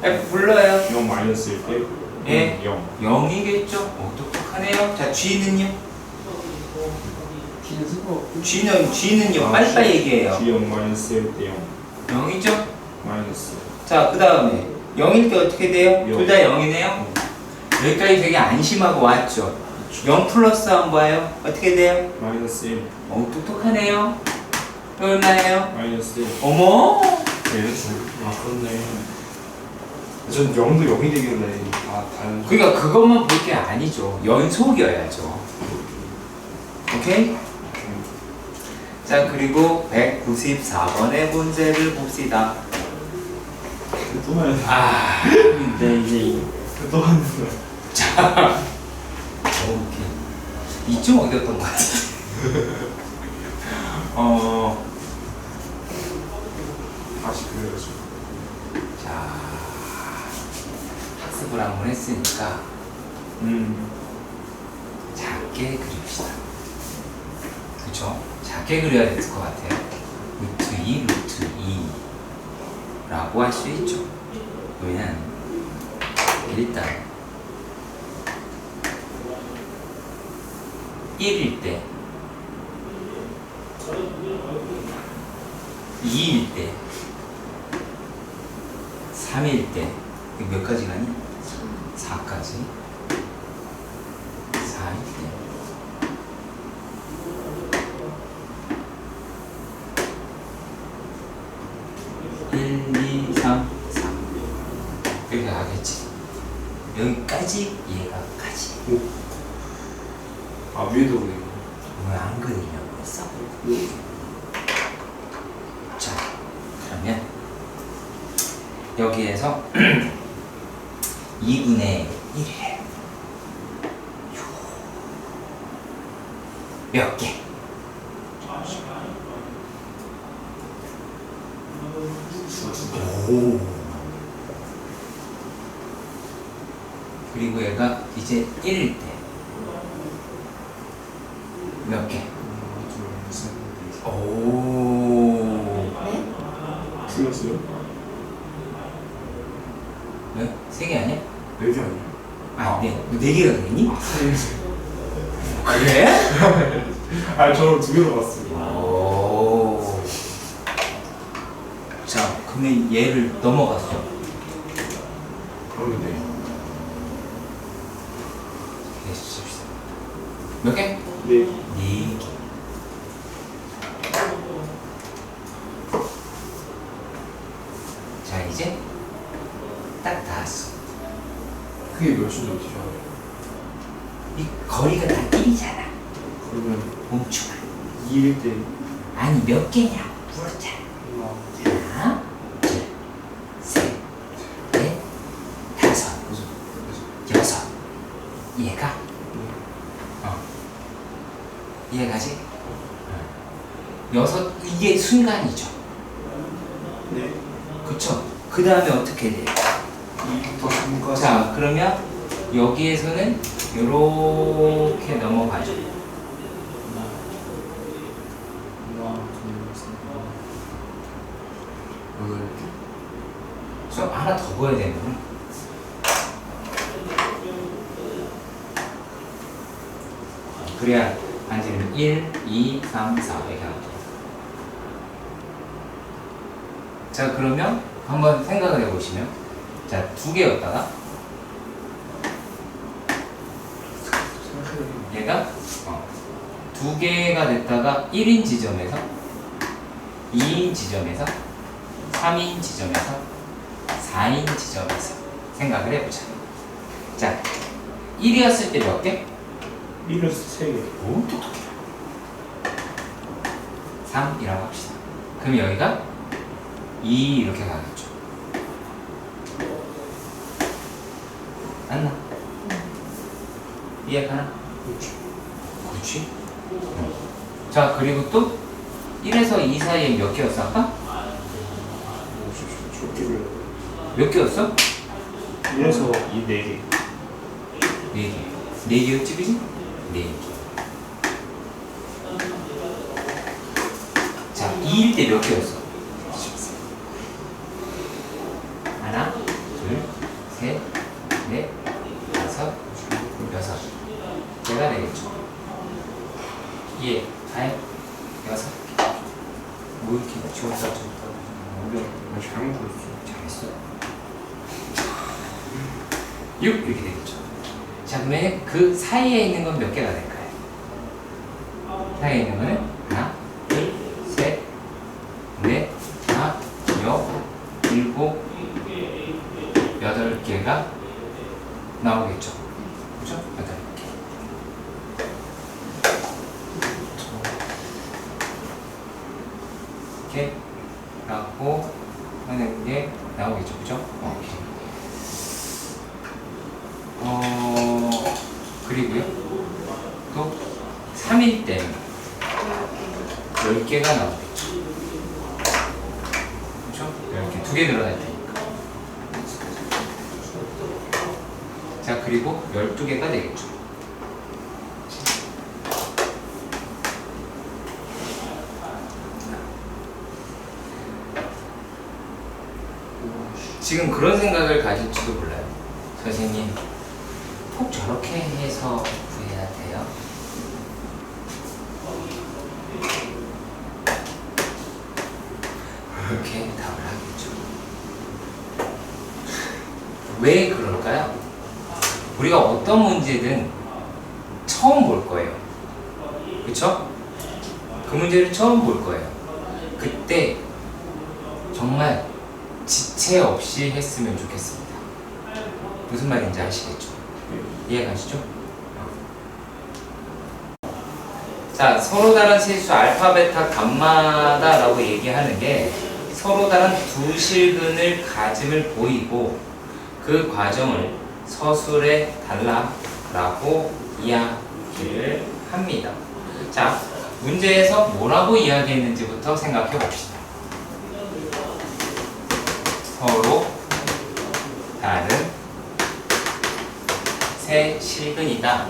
S1: F 불러요.
S2: 0 마이너스일 때.
S1: 예.
S2: 0.
S1: 0이겠죠? 똑똑하네요. 자, G는요? G는요? 빨리빨리 얘기해요.
S2: G 0 마이너스일 때 0.
S1: 0이죠?
S2: 마이너스.
S1: 자, 그 다음에 0일 때 어떻게 돼요?
S2: 영.
S1: 둘 다 0이네요? 여기까지 되게 안심하고 왔죠? 0 플러스 한 거예요? 어떻게 돼요?
S2: 마이너스 1.
S1: 똑똑하네요. 이거 얼마예요?
S2: 마이너스 1.
S1: 어머!
S2: 아 그렇네. 전 0도 0이 되길래 다른.
S1: 그러니까 그것만 볼 게 아니죠. 연속이어야죠. 오케이? 자, 그리고 194번의 문제를 봅시다.
S2: 또 하는.
S1: 아,
S3: 근데 이제
S2: 또 하는 거야.
S1: 자, 오케이. 이쯤 어디였던 것 같아?
S2: 다시 그려야죠.
S1: 자, 학습을 한번 했으니까 작게 그립시다. 그쵸? 작게 그려야 될 것 같아요. 루트 2, 루트 2 라고 할 수 있죠. 왜냐면 일단 1일 때 2일 때 3일 때 몇 가지 가니? 4까지 4일 때 1, 2, 3, 4 여기가 가겠지. 여기까지 얘가 가지.
S2: 아 위에도 그리고.
S1: 왜 안 그리려고 했어? 자, 그러면 여기에서 2분의 1을 몇 개? 오. 그리고 얘가 이제 1일 때 몇 개? 오.
S4: 네?
S2: 틀렸어요?
S1: 왜? 3개 아니야?
S2: 4개 아니에요?
S1: 아, 네. 4개가 되겠니? 그래?
S2: 아 저는 2개로 봤어요.
S1: 오. 자, 그러면 얘를 넘어갔어.
S2: 그러면 네.
S1: 몇 개?
S2: 네.
S1: 4개. 자, 이제 딱 닿았어.
S2: 그게 몇인지 어떻게 알아요?
S1: 이 거리가 다 1이잖아.
S2: 그러면
S1: 멈추마.
S2: 2일 때
S1: 아니, 몇 개냐고 물었잖아. 하나, 둘, 셋, 넷, 다섯, 여섯. 얘가? 이해가지? 여섯, 이게 순간이죠.
S2: 네.
S1: 그쵸? 그 다음에 어떻게 돼?
S2: 2부터 3까지.
S1: 자, 그러면 여기에서는 요렇게 넘어가죠.
S2: 하나, 둘, 셋, 넷, 8개.
S1: 저 하나 더 보여야 되는구나. 그래야 반지는 1, 2, 3, 4 이렇게 나옵니다. 자, 그러면 한번 생각을 해보시면, 자, 2개였다가 얘가 2개가 됐다가 1인 지점에서 2인 지점에서 3인 지점에서 4인 지점에서 생각을 해보자. 자, 1이었을 때 몇 개?
S2: 1에서 3개.
S1: 오, 똑똑해. 3이라고 합시다. 그럼 여기가 2 이렇게 가겠죠. 맞나? 이해가나? 그렇지. 자, 그리고 또 1에서 2 사이에 몇 개였어 아까?
S2: 조끼를
S1: 몇 개였어?
S2: 1에서 2, 4개.
S1: 4개. 4개였지, 그지? 4개. 자, 2일 때 몇 개였어? 하나, 둘, 셋, 넷, 다섯, 여섯. 개가 되겠죠. 예, 아예 여섯 개. 뭐 이렇게 지웠다 지웠다.
S2: 잘못 그렸어.
S1: 잘했어. 6 이렇게 되겠죠. 자, 그러면 그 사이에 있는 건 몇 개가 될까요? 사이에 있는 거는 하나, 둘, 셋, 넷, 다섯, 여섯, 일곱, 8개가 나오겠죠. 그죠? 8개. 이렇게 갖고 하는 게 나오겠죠. 그죠? 오케이. 그리고요 또 3일 때는 10개가 나오겠죠. 그렇죠? 이렇게 2개 늘어날 테니까. 자, 그리고 12개가 되겠죠. 지금 그런 생각을 가질지도 몰라요. 선생님, 꼭 저렇게 해서 구해야 돼요? 이렇게 답을 하겠죠. 왜 그럴까요? 우리가 어떤 문제든 처음 볼 거예요. 그쵸? 그 문제를 처음 볼 거예요. 그때 정말 지체 없이 했으면 좋겠습니다. 무슨 말인지 아시겠죠? 이해가시죠? 자, 서로 다른 실수 알파, 베타, 감마다라고 얘기하는 게 서로 다른 두 실근을 가짐을 보이고 그 과정을 서술에 달라라고 이야기를 합니다. 자, 문제에서 뭐라고 이야기했는지부터 생각해 봅시다. 서로 다른 세 실근이다.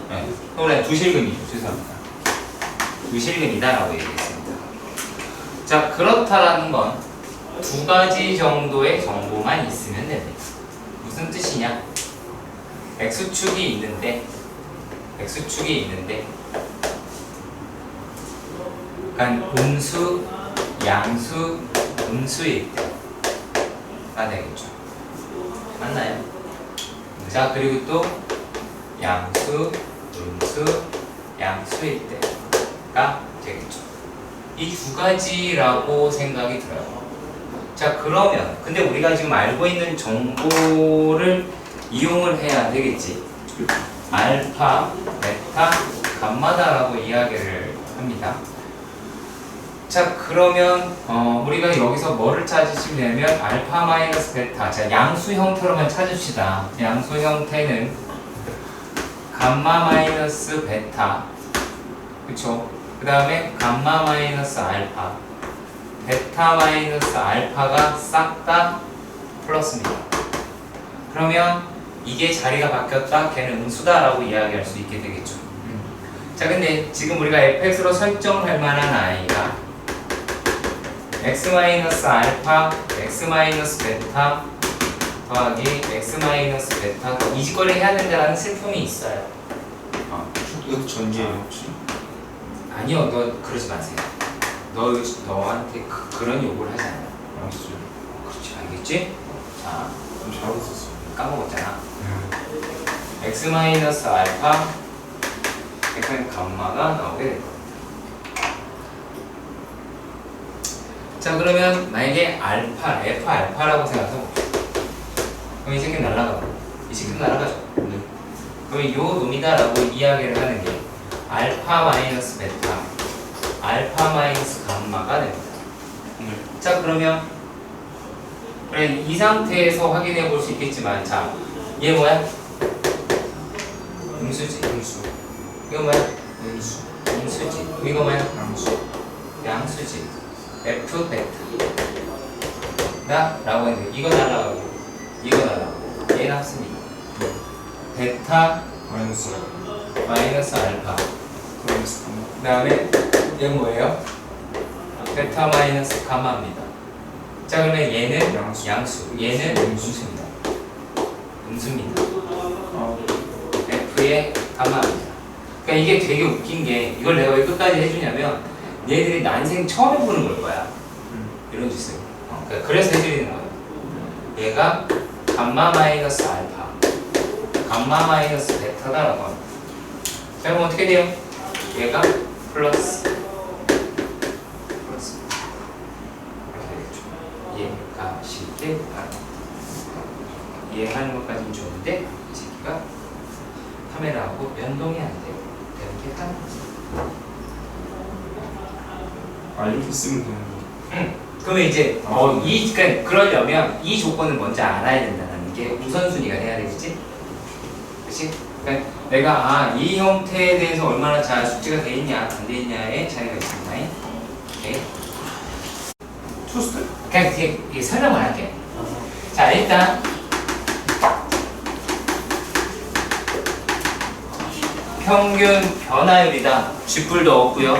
S1: 네, 서로 다른 두 실근이죠. 죄송합니다. 두 실근이다 라고 얘기했습니다. 자, 그렇다라는 건 두 가지 정도의 정보만 있으면 됩니다. 무슨 뜻이냐? X축이 있는데 그러니까 음수, 양수, 음수일 때가 되겠죠. 맞나요? 자, 그리고 또 양수, 음수, 양수일 때가 되겠죠. 이 두 가지라고 생각이 들어요. 자, 그러면 근데 우리가 지금 알고 있는 정보를 이용을 해야 되겠지. 알파, 베타, 감마다라고 이야기를 합니다. 자, 그러면 우리가 여기서 뭐를 찾으시려면 알파 마이너스 베타, 자, 양수 형태로만 찾읍시다. 양수 형태는 감마 마이너스 베타, 그쵸? 그 다음에 감마 마이너스 알파, 베타 마이너스 알파가 싹 다 플러스입니다. 그러면 이게 자리가 바뀌었다, 걔는 음수다라고 이야기할 수 있게 되겠죠. 자, 근데 지금 우리가 fx로 설정을 할 만한 아이가 x 마이너스 알파, x 마이너스 베타 더하기 x 마이너스 베타 이 짓거리 해야 된다는 슬픔이 있어요.
S2: 이것도 전개예요 혹시?
S1: 아니요, 너 그러지 마세요. 너한테 그런 요구를 하지 않아요.
S2: 알았어요.
S1: 그렇지, 알겠지? 자,
S2: 좀 잘하고 있었어요.
S1: 까먹었잖아. x 마이너스 알파, x는 감마가 나오게 될 겁니다. 자, 그러면 만약에 알파, f 알파라고 생각해 봅시다. 그럼 이 새끼는 날아가고, 이 새끼도 날아가죠.
S2: 네.
S1: 그러면 요 놈이다라고 이야기를 하는 게 알파 마이너스 베타, 알파 마이너스 감마가 됩니다. 자, 그러면 그래, 이 상태에서 확인해 볼 수 있겠지만, 자, 얘 뭐야? 음수지.
S2: 음수.
S1: 이거 뭐야?
S2: 음수.
S1: 음수지. 이거 뭐야?
S2: 양수.
S1: 양수지. F 베타. 나? 라고 했는데 이거 날라가고 이거 날라가고 얘는 합습니다. 베타
S2: 마이너스.
S1: 마이너스 알파.
S2: 마이너스 감마.
S1: 그 다음에 얘 뭐예요? 베타 마이너스 가마입니다. 자, 그러면 얘는 양수. 얘는 음수입니다. 음수입니다. F의 가마입니다. 그러니까 이게 되게 웃긴 게 이걸 내가 왜 끝까지 해주냐면 얘들이 난생 처음 해보는 걸 거야. 이런 짓을. 그러니까 그래서 해드리는 거예요. 얘가 감마 마이너스 알파, 감마 마이너스 베타다라고 합니다. 자, 그럼 어떻게 돼요? 얘가 플러스 이렇게 되겠죠. 얘가 쉽게 바랍니다. 이해하는 것까지는 좋은데 이 새끼가 카메라하고 연동이 안 돼요. 이렇게 하는 거죠.
S2: 아 이렇게 쓰면 되는 거.
S1: 그러면 이제 그러니까 그러려면 이 조건을 먼저 알아야 된다는 게 우선순위가 돼야 되겠지? 그치? 그러니까 내가 이 형태에 대해서 얼마나 잘 숙지가 돼 있냐 안 돼 있냐의 차이가 있습니다. 오케이.
S2: 투스텝?
S1: 그냥 이게 설명을 할게. 자, 일단 평균 변화율이다. 쥐뿔도 없고요.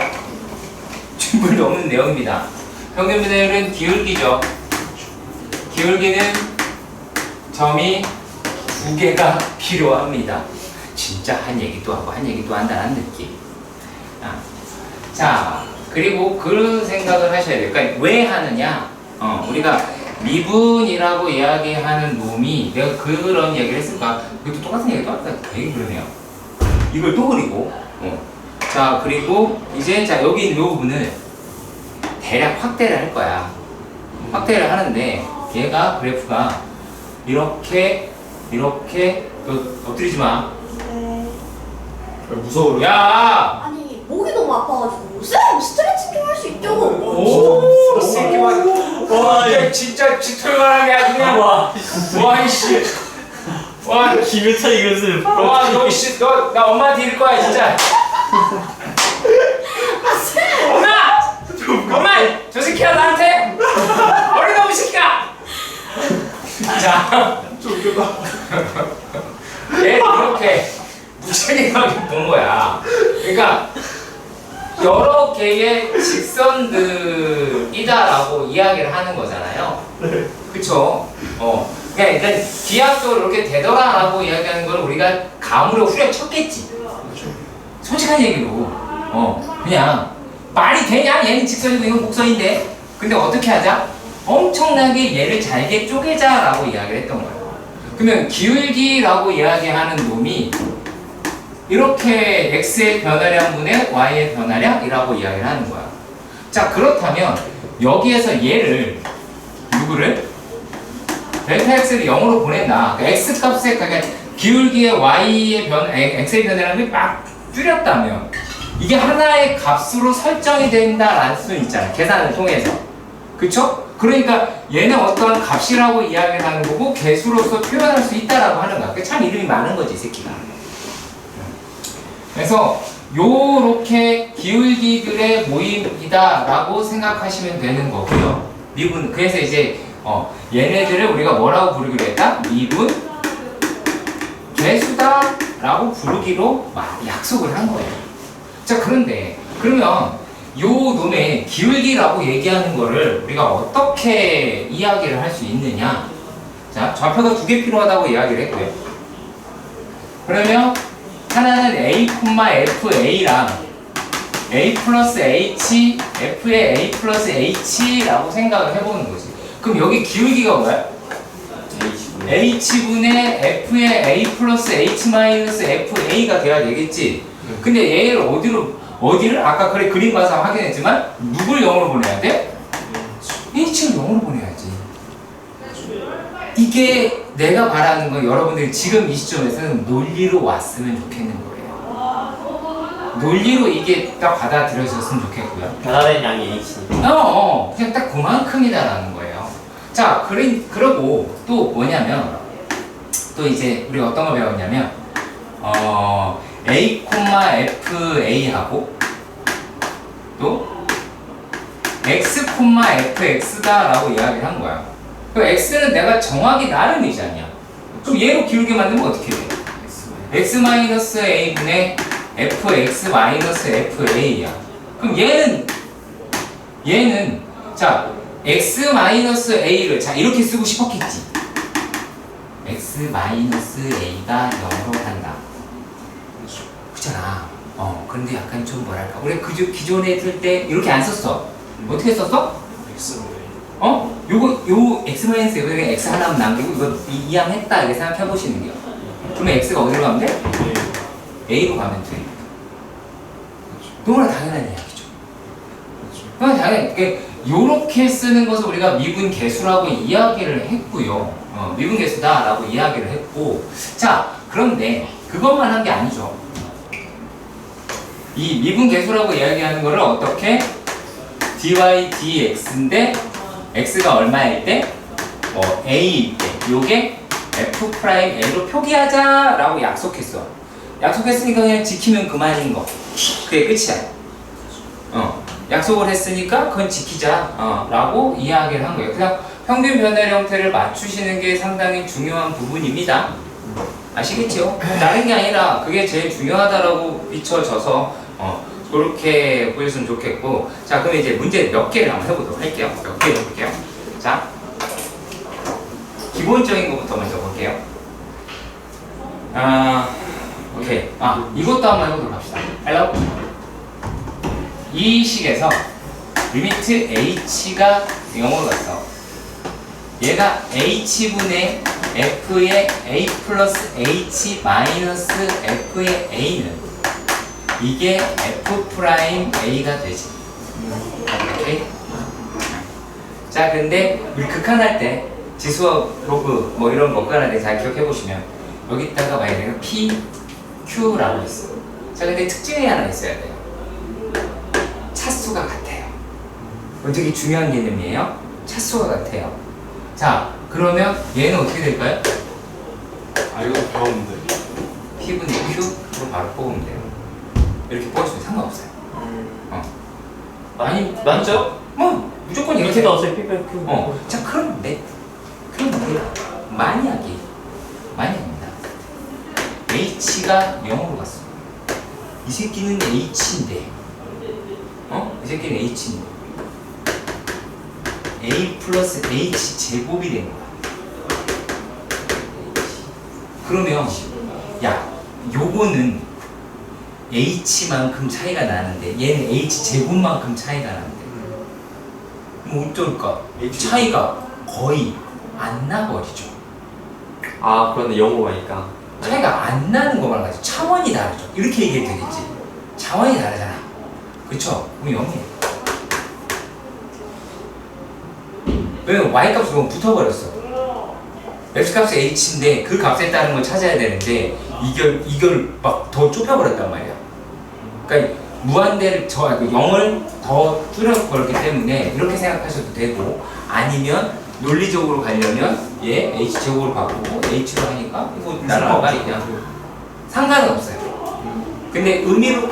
S1: 쥐뿔도 없는 내용입니다. 평균 변화율은 기울기죠. 기울기는 점이 2개가 필요합니다. 진짜 한 얘기도 하고 한 얘기도 한다는 느낌. 자, 그리고 그런 생각을 하셔야 돼요. 그러니까 왜 하느냐? 우리가 미분이라고 이야기하는 놈이 내가 그런 이야기를 했을까? 그것도 똑같은 얘기도 아까 되게 그러네요. 이걸 또 그리고 자, 그리고 이제 자 여기 있는 이 부분을 대략 확대를 할 거야. 확대를 하는데 얘가 그래프가 이렇게 너 엎드리지 마.
S4: 네.
S2: 무서워.
S1: 야!
S4: 아니 목이 너무 아파가지고 쌤 스트레칭 좀 할 수 있죠?
S1: 오, 새끼만. 와, 얘 진짜 짙을만한 게 아주 그냥. 와, 이씨. 와,
S3: 김효찬이 교수님.
S1: 와, 너 씨, 나 엄마한테 이럴 거야 진짜. 엄마, 저 새끼야 나한테. 어린놈 새끼야. 자,
S2: 좀 웃겨다.
S1: 얘 이렇게 무책임하게 본 거야. 그러니까. 여러 개의 직선들이다라고 이야기를 하는 거잖아요.
S2: 네.
S1: 그쵸? 그러니까 일단 기하학적으로 이렇게 되더라라고 이야기하는 걸 우리가 감으로 후려쳤겠지. 솔직한 얘기로. 그냥 말이 되냐? 얘는 직선이고 이건 곡선인데. 근데 어떻게 하자? 엄청나게 얘를 잘게 쪼개자라고 이야기를 했던 거예요. 그러면 기울기라고 이야기하는 놈이 이렇게 x의 변화량분의 y의 변화량이라고 이야기를 하는 거야. 자, 그렇다면 여기에서 얘를 누구를? 델타 x를 0으로 보낸다. 그러니까 x 값에 그러니까 기울기의 y의 x의 변화량을 막 줄였다면 이게 하나의 값으로 설정이 된다라는 수는 있잖아. 계산을 통해서. 그쵸? 그러니까 얘는 어떠한 값이라고 이야기를 하는 거고 개수로서 표현할 수 있다라고 하는 거야. 참 이름이 많은 거지, 이 새끼가. 그래서 요렇게 기울기들의 모임이다라고 생각하시면 되는 거고요. 미분. 그래서 이제 얘네들을 우리가 뭐라고 부르기로 했다? 미분 개수다라고 부르기로 약속을 한 거예요. 자, 그런데 그러면 요 놈의 기울기라고 얘기하는 거를 우리가 어떻게 이야기를 할 수 있느냐? 자, 좌표가 2개 필요하다고 이야기를 했고요. 그러면 하나는 a, fa랑 a 플러스 h, f의 a 플러스 h라고 생각을 해보는 거지. 그럼 여기 기울기가 뭐야? h분의 f의 a 플러스 h 마이너스 fa가 돼야 되겠지. 근데 얘를 어디를 아까 그래 그림 봐서 확인했지만 누굴 0으로 보내야 돼? h를 0으로 보내야지. 이게 내가 바라는 건 여러분들이 지금 이 시점에서는 논리로 왔으면 좋겠는 거예요. 논리로 이게 딱 받아들여졌으면 좋겠고요.
S3: 변화된 양이 H.
S1: 그냥 딱 그만큼이다라는 거예요. 자, 그러고 또 뭐냐면 또 이제 우리 어떤 거 배웠냐면 a, fa하고 또 x, fx다라고 이야기를 한 거야. 그 x는 내가 정확히 나름이잖냐. 그럼 얘로 기울게 만들면 어떻게 돼? x-a분의 fx-fa야. 그럼 얘는 자 x-a를 자 이렇게 쓰고 싶었겠지. x-a가 0으로 간다. 그렇잖아. 그런데 약간 좀 뭐랄까 우리 기존에 쓸 때 이렇게 안 썼어. 어떻게 썼어? 요 x-a 여기 x 하나만 남기고 이거 이항했다 이렇게 생각해 보시는 거예요. 그러면 x가 어디로 가면 돼? a로 가면 돼. 너무나 당연한 이야기죠. 그냥 당연히 요렇게 쓰는 것을 우리가 미분 개수라고 이야기를 했고요. 미분 개수다라고 이야기를 했고, 자 그런데 그것만 한 게 아니죠. 이 미분 개수라고 이야기하는 거를 어떻게 dy dx인데 x가 얼마일 때? a일 때 요게 F'A로 표기하자라고 약속했어. 약속했으니까 그냥 지키면 그만인 거. 그게 끝이야. 약속을 했으니까 그건 지키자 라고 이야기를 한 거예요. 그냥 평균 변화 형태를 맞추시는 게 상당히 중요한 부분입니다. 아시겠죠? 다른 게 아니라 그게 제일 중요하다라고 비춰져서 그렇게 보셨으면 좋겠고, 자 그럼 이제 문제 몇 개를 한번 해보도록 할게요. 몇 개 해볼게요. 자 기본적인 것부터 먼저 볼게요. 오케이. 이것도 한번 해보도록 합시다. Hello? 이 식에서 리미트 h가 0으로 갔어. 얘가 h분의 f의 a 플러스 h 마이너스 f의 a는 이게 f 프라임 a가 되지. 오케이? 자, 근데 우리 극한할 때 지수업 로그 뭐 이런 거 극한할 때 잘 기억해 보시면 여기다가 만약에 p, q라고 있어. 자, 근데 특징이 하나 있어야 돼요. 차수가 같아요. 되게 중요한 개념이에요. 차수가 같아요. 자, 그러면 얘는 어떻게 될까요?
S2: 이거 배웠는데.
S1: P분의 Q로 바로 뽑으면 돼요. 이렇게 뽑으시면 상관없어요.
S3: 많이 맞죠?
S1: 무조건
S3: 이렇게
S1: 이렇게
S3: 넣었어요. 픽백.
S1: 자, 그런데 만약에 만약입니다. H가 0으로 갔어. 이 새끼는 H인데, 이 새끼는 H인데, A 플러스 H 제곱이 된 거야. 그러면 야, 요거는 H만큼 차이가 나는데 얘는 H 제곱만큼 차이가 나는데 뭐 어떨까? 차이가 거의 안 나버리죠.
S3: 그런데 영어 가니까.
S1: 차이가 안 나는 거만 가지고 차원이 다르죠. 이렇게 얘기해도 되겠지. 차원이 다르잖아. 그쵸? 그럼 0이에요. 왜냐면 y값이 너무 붙어버렸어. x값이 h인데 그 값에 따른 걸 찾아야 되는데 이걸 막 더 좁혀버렸단 말이야. 그러니까 무한대를 0을 더 줄여버렸기 때문에 이렇게 생각하셔도 되고, 아니면 논리적으로 가려면 얘 h제곱으로 바꾸고 h로 하니까 이거 나랑 말이냐 상관은 없어요. 근데 의미로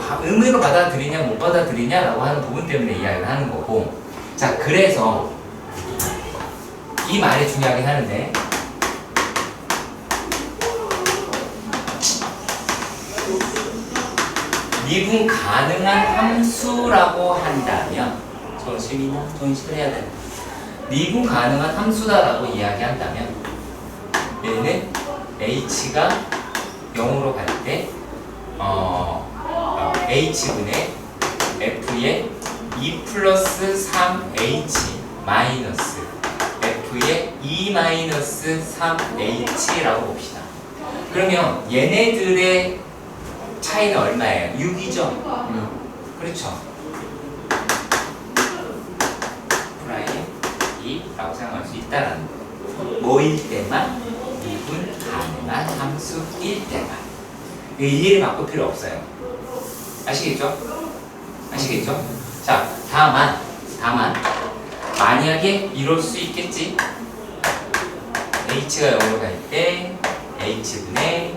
S1: 받아들이냐 못 받아들이냐라고 하는 부분 때문에 이야기를 하는 거고, 자 그래서 이 말이 중요하긴 하는데 미분 가능한 함수라고 한다면 정신을 해야 돼. 미분 가능한 함수다라고 이야기한다면 얘는 h가 0으로 갈 때 h분의 f의 2 플러스 3h 마이너스 f의 2 마이너스 3h라고 봅시다. 그러면 얘네들의 차이는 얼마예요? 6이죠? 그렇죠. 프라임 2라고 생각할 수 있다라는 거. 뭐일 때만? 미분 가능한 함수일 때만. 일일이 바꿀 필요 없어요. 아시겠죠? 아시겠죠? 자, 다만 만약에 이럴 수 있겠지. h가 0으로 갈 때 h분의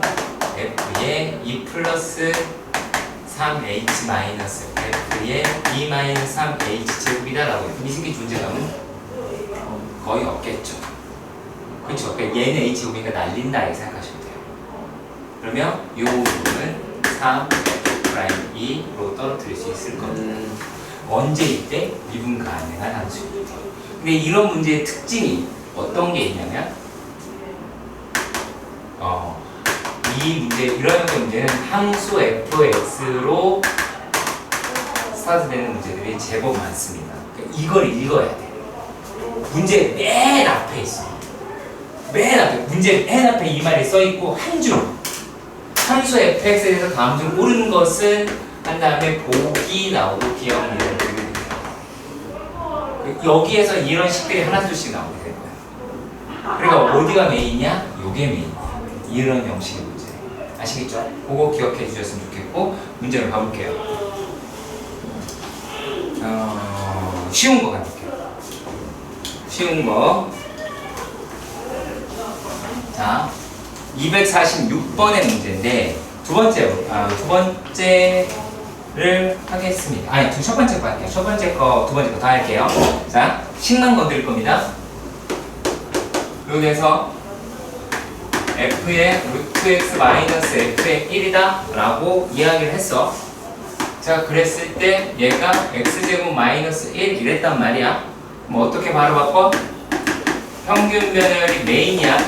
S1: f의 2 플러스 3h 마이너스 f의 2 마이너스 3h 제곱이다라고 해요. 이 새끼 존재감은 거의 없겠죠. 그렇죠? 그러니까 얘는 h 제곱이니까 날린다 이렇게 생각하시면 돼요. 그러면 이 부분은 3f'2로 떨어뜨릴 수 있을 겁니다. 언제일 때? 미분 가능한 함수일 때. 근데 이런 문제의 특징이 어떤 게 있냐면 이 문제, 이런 형태의 문제는 함수 fx로 스타트되는 문제들이 제법 많습니다. 그러니까 이걸 읽어야 돼. 문제 맨 앞에 있어. 맨 앞에, 문제 맨 앞에 이 말이 써있고 한 줄. 함수 fx에 대해서 다음 줄 옳은 것은 한 다음에 보기 나오고 기억이라고 되게 돼요. 여기에서 이런 식들이 하나둘씩 나오게 될 거야. 그러니까 어디가 메인이냐? 요게 메인이야. 이런 형식의 문제. 아시겠죠? 그거 기억해 주셨으면 좋겠고, 문제를 가볼게요. 쉬운 거 가볼게요. 쉬운 거. 자, 246번의 문제인데 두 번째를 하겠습니다. 아니, 첫 번째 거 할게요. 첫 번째 거, 두 번째 거 다 할게요. 자, 식만 건드릴 겁니다. 여기에서 f의 루트 x 마이너스 f의 1이다 라고 이야기를 했어. 자, 그랬을 때 얘가 x제곱 마이너스 1 이랬단 말이야. 뭐 어떻게 바로 바꿔? 평균 변화율이 메인이야.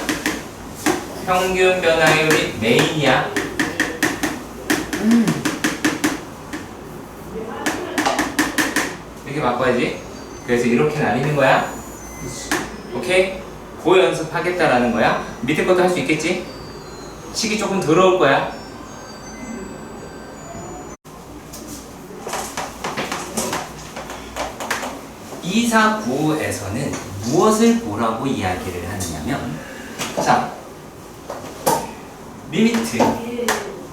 S1: 평균 변화율이 메인이야. 이렇게 바꿔야지. 그래서 이렇게 나뉘는 거야. 오케이? 그 연습하겠다라는 거야. 밑에 것도 할 수 있겠지? 식이 조금 더러울 거야. (249에서는) 무엇을 보라고 이야기를 하느냐면, 자, 리미트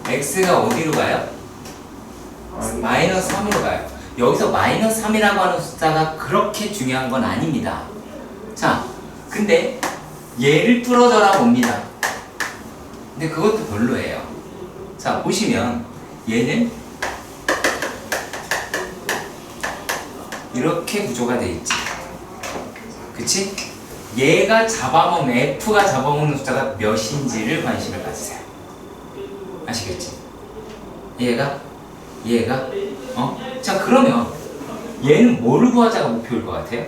S1: x가 어디로 가요? 마이너스 3으로 가요. 여기서 마이너스 3이라고 하는 숫자가 그렇게 중요한 건 아닙니다. 자, 근데 얘를 뚫어져라 봅니다. 근데 그것도 별로예요. 자, 보시면 얘는 이렇게 구조가 돼 있지. 그치? 얘가 잡아먹는, F가 잡아먹는 숫자가 몇인지를 관심을 가지세요. 아시겠지? 얘가? 자, 그러면 얘는 뭐를 구하자가 목표일 것 같아요?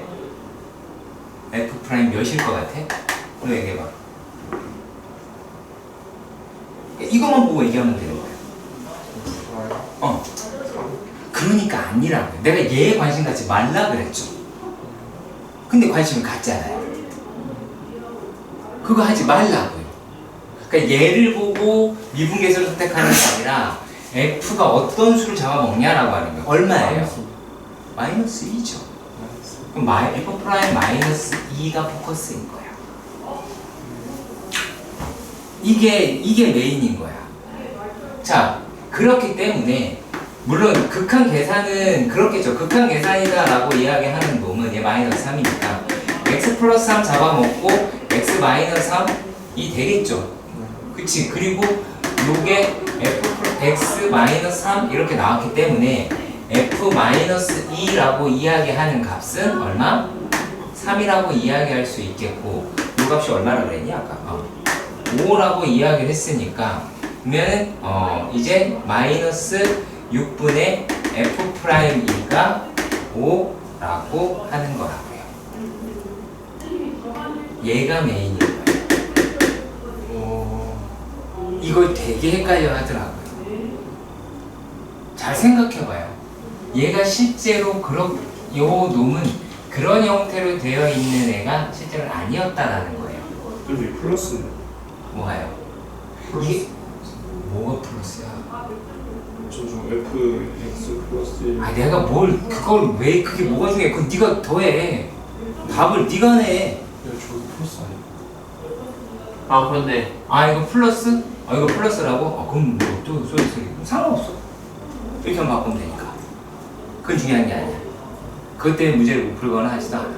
S1: F 프라임 몇일 것 같아? 그럼 얘기해봐. 이것만 보고 얘기하면 되는 거야. 그러니까 아니라고요. 내가 얘에 관심 갖지 말라 그랬죠. 근데 관심을 갖잖아요. 그거 하지 말라고요. 그러니까 얘를 보고 미분계수를 선택하는 게 아니라 F가 어떤 수를 잡아먹냐라고 하는 거예요. 얼마예요? 마이너스 2죠. 그럼 F 프라임 마이너스 2가 포커스인 거야. 이게 메인인 거야. 자, 그렇기 때문에 물론 극한 계산은 그렇겠죠. 극한 계산이다라고 이야기하는 놈은 얘 마이너스 3이니까 x 플러스 3 잡아먹고 x 마이너스 3이 되겠죠. 그치? 그리고 요게 x 마이너스 3 이렇게 나왔기 때문에 f 마이너스 2라고 이야기하는 값은 얼마? 3이라고 이야기할 수 있겠고 요 값이 얼마라고 그랬니 아까? 5라고 이야기를 했으니까 그러면 이제 마이너스 6분의 f 프라임 2가 5라고 하는 거라고요. 얘가 메인인 거예요. 이걸 되게 헷갈려 하더라고요. 잘 생각해봐요. 얘가 실제로 요 놈은 그런 형태로 되어 있는 애가 실제로 아니었다라는 거예요.
S2: 근데 플러스네.
S1: 뭐가요? 이게 뭐가 플러스야?
S2: 저좀 f x 플러스 1.
S1: 아, 내가 뭘 그걸 왜 그게 뭐가 중요해? 그건 네가 더해. 답을 네가 내.
S2: 저도 플러스 아니야?
S3: 아 그런데
S1: 이거 플러스? 이거 플러스라고? 그럼 뭐 또 소리 상관없어. 이렇게 하면 바꾸면 되니까. 그건 중요한 게 아니야. 그것 때문에 문제를 못 풀거나 하지도 않아.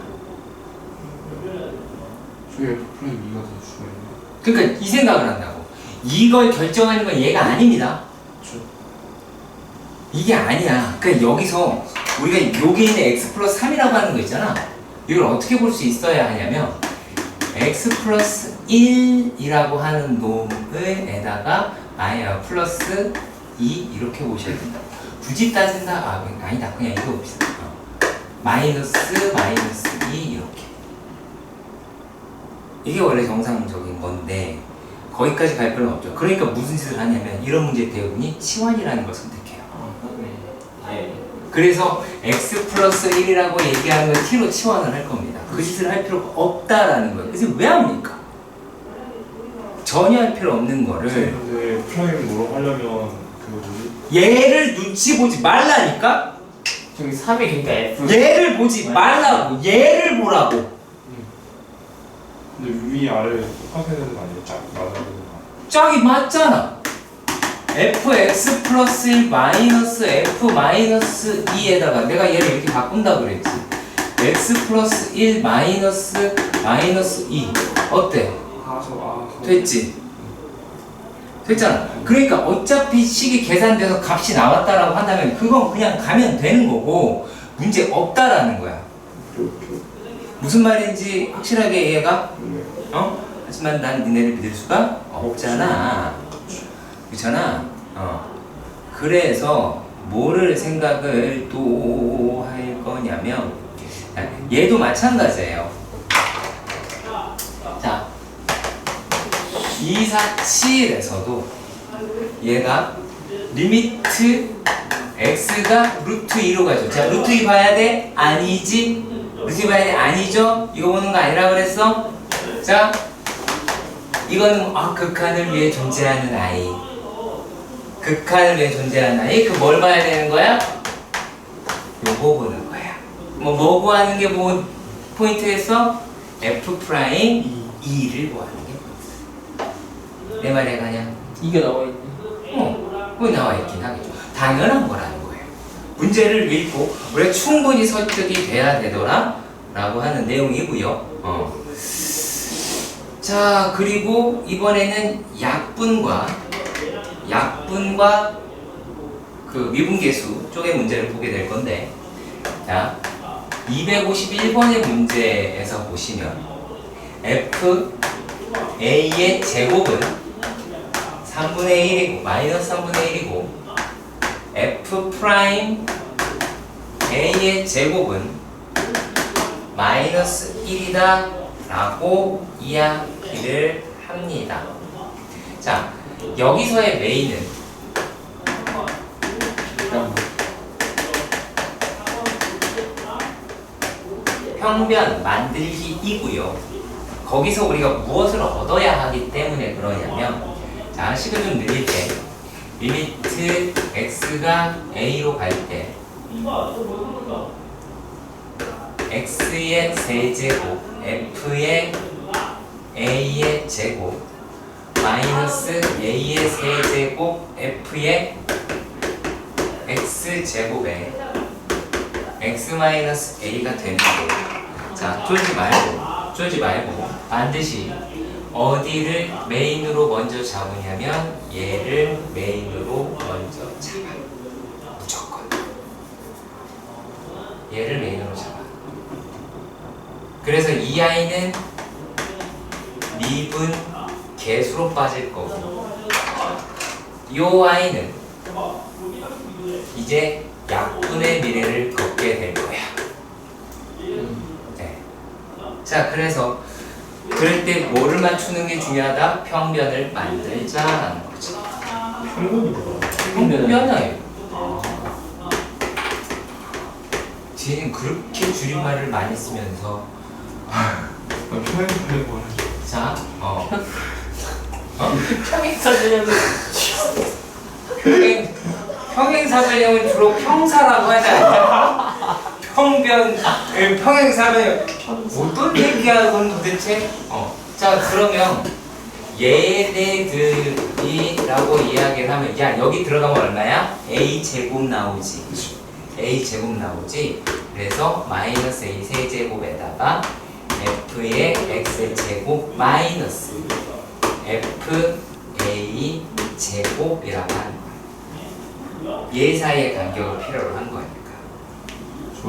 S2: 저기 f 프라임 2가 더 중요해요.
S1: 그러니까 이 생각을 한다고. 이걸 결정하는 건 얘가 아닙니다.
S2: 그렇죠.
S1: 이게 아니야. 그러니까 여기서 우리가 여기 있는 x 플러스 3이라고 하는 거 있잖아. 이걸 어떻게 볼 수 있어야 하냐면 x 플러스 1이라고 하는 놈에다가 플러스 2 이렇게 보셔야 된다. 굳이 따진다? 아니다. 그냥 이거 봅시다. 마이너스 2 이렇게. 이게 원래 정상적인 건데 거기까지 갈 필요는 없죠. 그러니까 무슨 짓을 하냐면 이런 문제 대부분이 치환이라는 걸 선택해요. 그래서 x 플러스 1이라고 얘기하는 걸 t로 치환을 할 겁니다. 그 짓을 할 필요가 없다라는 거예요. 그래서 왜 합니까? 전혀 할 필요 없는 거를.
S2: 근데 프라임 뭐로 하려면 그거 뭐지?
S1: 얘를 눈치 보지 말라니까?
S3: 저기 3이 그러니까 F
S1: 얘를 보지 말라고. 얘를 보라고.
S2: 근데 위 아래 똑같아야 되는 거 아니에요? 짝 맞아야 되는 거.
S1: 짝이 맞잖아. fx 플러스 1 마이너스 f 마이너스 2에다가 내가 얘를 이렇게 바꾼다 그랬지. x 플러스 1 마이너스 2 어때?
S2: 저
S1: 됐지? 됐잖아. 그러니까 어차피 식이 계산돼서 값이 나왔다라고 한다면 그건 그냥 가면 되는 거고 문제 없다라는 거야. 무슨 말인지 확실하게 이해가? 어? 하지만 난 니네를 믿을 수가 없잖아. 그렇잖아. 그래서 뭐를 생각을 또 할 거냐면 얘도 마찬가지예요. 자, 247에서도 얘가 리미트 x가 루트 2로 가죠. 자, 루트 2 봐야 돼? 아니지? 루트 2 봐야 돼? 아니죠? 이거 보는 거 아니라 그랬어? 자, 이거는 극한을 위해 존재하는 아이. 극한을 위해 존재하는 아이. 그 뭘 봐야 되는 거야? 요거 보는 거야. 뭐 구하는 게 뭐 포인트였어? f 프라임 2를 구하는 게 포인트. 내 말에 가냐?
S3: 이게 나와 있네.
S1: 그거 나와 있긴 하겠죠. 당연한 거라는 거예요. 문제를 읽고 우리가 충분히 설득이 돼야 되더라 라고 하는 내용이고요. 자, 그리고 이번에는 약분과 그 미분계수 쪽의 문제를 보게 될 건데, 자, 251번의 문제에서 보시면 f a의 제곱은 3분의 1이고 마이너스 3분의 1이고 f 프라임 a의 제곱은 마이너스 1이다 라고 이야기를 합니다. 자, 여기서의 메인은 평변 만들기이고요. 거기서 우리가 무엇을 얻어야 하기 때문에 그러냐면, 자, 식을 좀 늘릴 때 리미트 x가 a로 갈 때 x의 세제곱 f의 a의 제곱 마이너스 a의 세제곱 f의 x제곱에 x 마이너스 a가 되는 거예요. 자, 쫄지 말고 반드시 어디를 메인으로 먼저 잡으냐면 얘를 메인으로 먼저 잡아. 무조건 얘를 메인으로 잡아. 그래서 이 아이는 미분 개수로 빠질 거고, 이 아이는 이제 약분의 미래를 걷게 될 거야. 네. 자, 그래서 그럴 때 뭐를 맞추는 게 중요하다? 평변을 만들자라는 거지. 평변이에요. 쟤는 그렇게 줄임말을 많이 쓰면서 자, 평행사변형은 주로 평사라고 하지 않냐? 평행사변형 어떤 얘기야 그건 도대체? 자, 그러면 얘네들이라고 이야기를 하면, 야, 여기 들어가면 얼마야? a 제곱 나오지. a 제곱 나오지. 그래서 마이너스 a 세제곱에다가 f의 x 제곱 마이너스 f a 제곱이라고 하는 거야. 얘 사이의 간격을 필요로 한 거니까.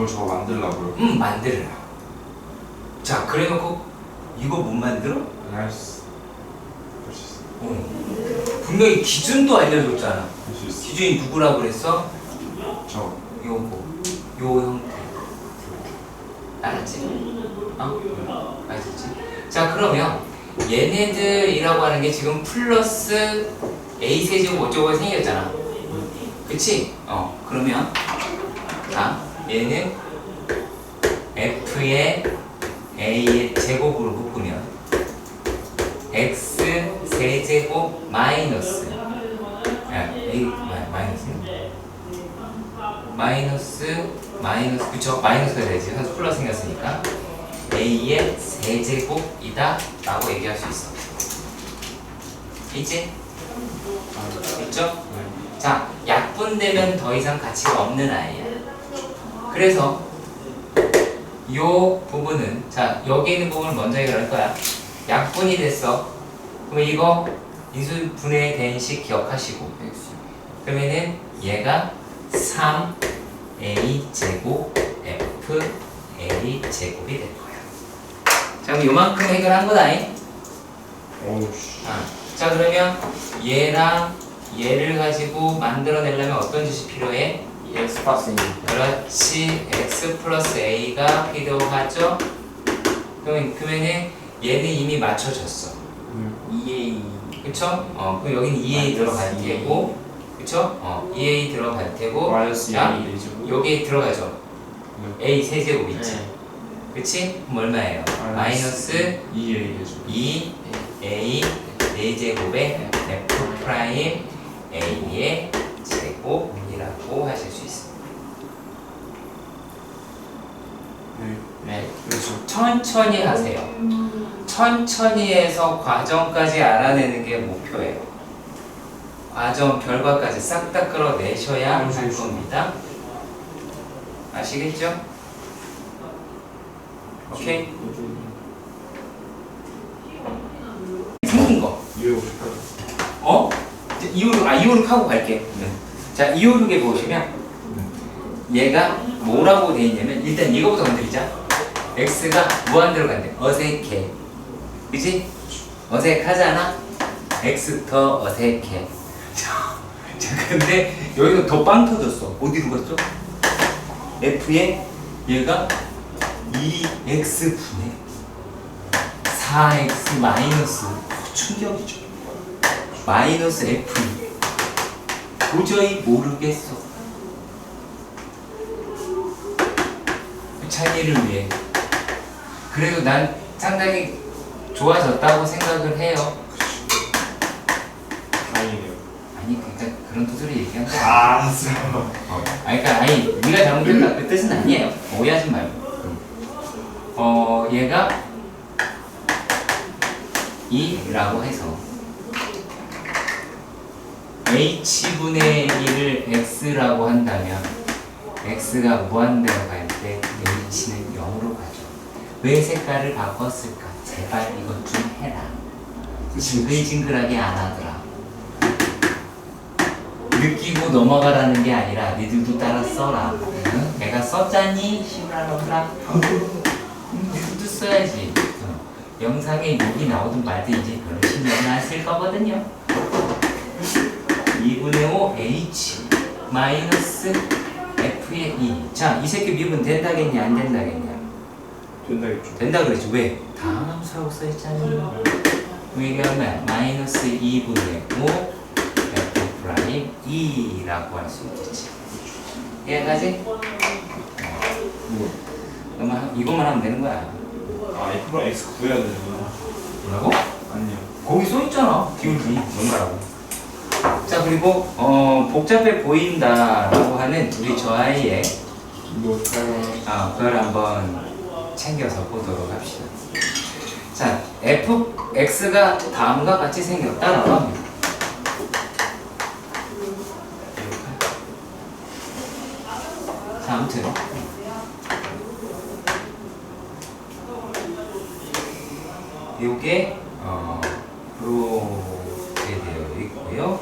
S2: 저거 만들라고요?
S1: 만들으라고. 자, 그래놓고 이거 못 만들어?
S2: 할수 있어.
S1: 분명히 기준도 알려줬잖아.
S2: 할수 있어.
S1: 기준이 누구라고 그랬어?
S2: 저
S1: 요거, 요 형태. 알았지? 알았지? 자, 그러면 얘네들이라고 하는 게 지금 플러스 a 세제곱 어쩌고 생겼잖아. 그치? 그러면 자, 얘는 f의 a의 제곱으로 묶으면 x 세제곱 마이너스 a 마이너스 그쵸? 마이너스가 되지. 사실 플러스 생겼으니까 a의 세제곱이다 라고 얘기할 수 있어. 있지? 있죠? 자, 약분되면 더 이상 가치가 없는 아이야. 그래서 요 부분은, 자, 여기 있는 부분을 먼저 해결할 거야. 약분이 됐어. 그럼 인수분해된 식 기억하시고 그러면은 얘가 3a 제곱 f a 제곱이 될 거야. 자 그럼 요만큼 해결한 거다잉.
S2: 어우씨.
S1: 자 그러면 얘랑 얘를 가지고 만들어내려면 어떤 짓이 필요해?
S3: x 플러스 2.
S1: 그렇지. x 플러스 a가 필요하죠. 그러면은 얘는 이미 맞춰졌어.
S3: 2a.
S1: 그쵸? 그럼 여기는 2a 들어갈 테고, 그쵸? 2a 들어갈 테고,
S2: 마이너스
S1: 자,
S2: 2a 되죠.
S1: 여기 들어가죠. a 세제곱 있지.
S3: 네.
S1: 그치? 그럼 얼마예요? 마이너스
S2: 2a 되죠.
S1: 2a 4제곱에 f 프라임 a의 제곱이라고 하실 수 있습니다.
S3: 네.
S2: 그렇죠.
S1: 천천히 하세요. 천천히 해서 과정까지 알아내는 게 목표예요. 과정 결과까지 싹 다 끌어내셔야 할 겁니다. 아시겠죠? 오케이? 생긴 거.
S2: 258.
S1: 이제 256 하고 갈게. 자, 256에 보시면 얘가 뭐라고 돼 있냐면 일단 이거부터 건드리자. x가 무한대로 간대. 어색해. 그치? 어색하잖아? x 더 어색해. 자, 근데 여기서 더 빵 터졌어. 어디로 갔어? f에 얘가 2x분의 4x 마이너스 충격이죠. 마이너스 f 도저히 모르겠어. 그 차이를 위해 그래도 난 상당히 좋아졌다고 생각을 해요.
S2: 다행이네요.
S1: 아니 그러니까 그런 뜻으로 얘기한 거야.
S2: 알았어요.
S1: 아니 그러니까 아니 네가 잘못했다 그 뜻은 아니에요. 오해하지 말고. 얘가 2라고 해서 h분의 1을 x라고 한다면 x가 무한대로 갈 때 h는 0으로 가죠. 왜 색깔을 바꿨을까? 제발 이것 좀 해라. 징글징글하게 안 하더라. 느끼고 넘어가라는 게 아니라 니들도 따라 써라. 응? 내가 썼잖니? 시무라노라. 니들도 써야지. 영상에 욕이 나오든 말든 이제 별로 신경 안 쓸 거거든요. 2분의 5 h 마이너스 f의 2. 자, 이 새끼 미분 된다겠냐 안 된다겠냐?
S2: 된다겠죠.
S1: 된다 그랬지. 왜? 다음 함수라고 써있잖아요. 그럼 이게 얼마야? 마이너스 2분의 5 f 프라임 2라고 할 수 있겠지. 이해가지? 그러면 이것만 하면 되는 거야.
S2: 아, F랑 X 구해야 되는구나.
S1: 뭐라고?
S2: 아니요.
S1: 거기 써있잖아. 기울기 뭔가라고. 자 그리고 복잡해 보인다라고 하는 우리 저 아이의
S2: 이거
S1: 그걸 한번 챙겨서 보도록 합시다. 자, fx가 다음과 같이 생겼다라고 합니다. 자, 아무튼 요게 이렇게 되어 있고요.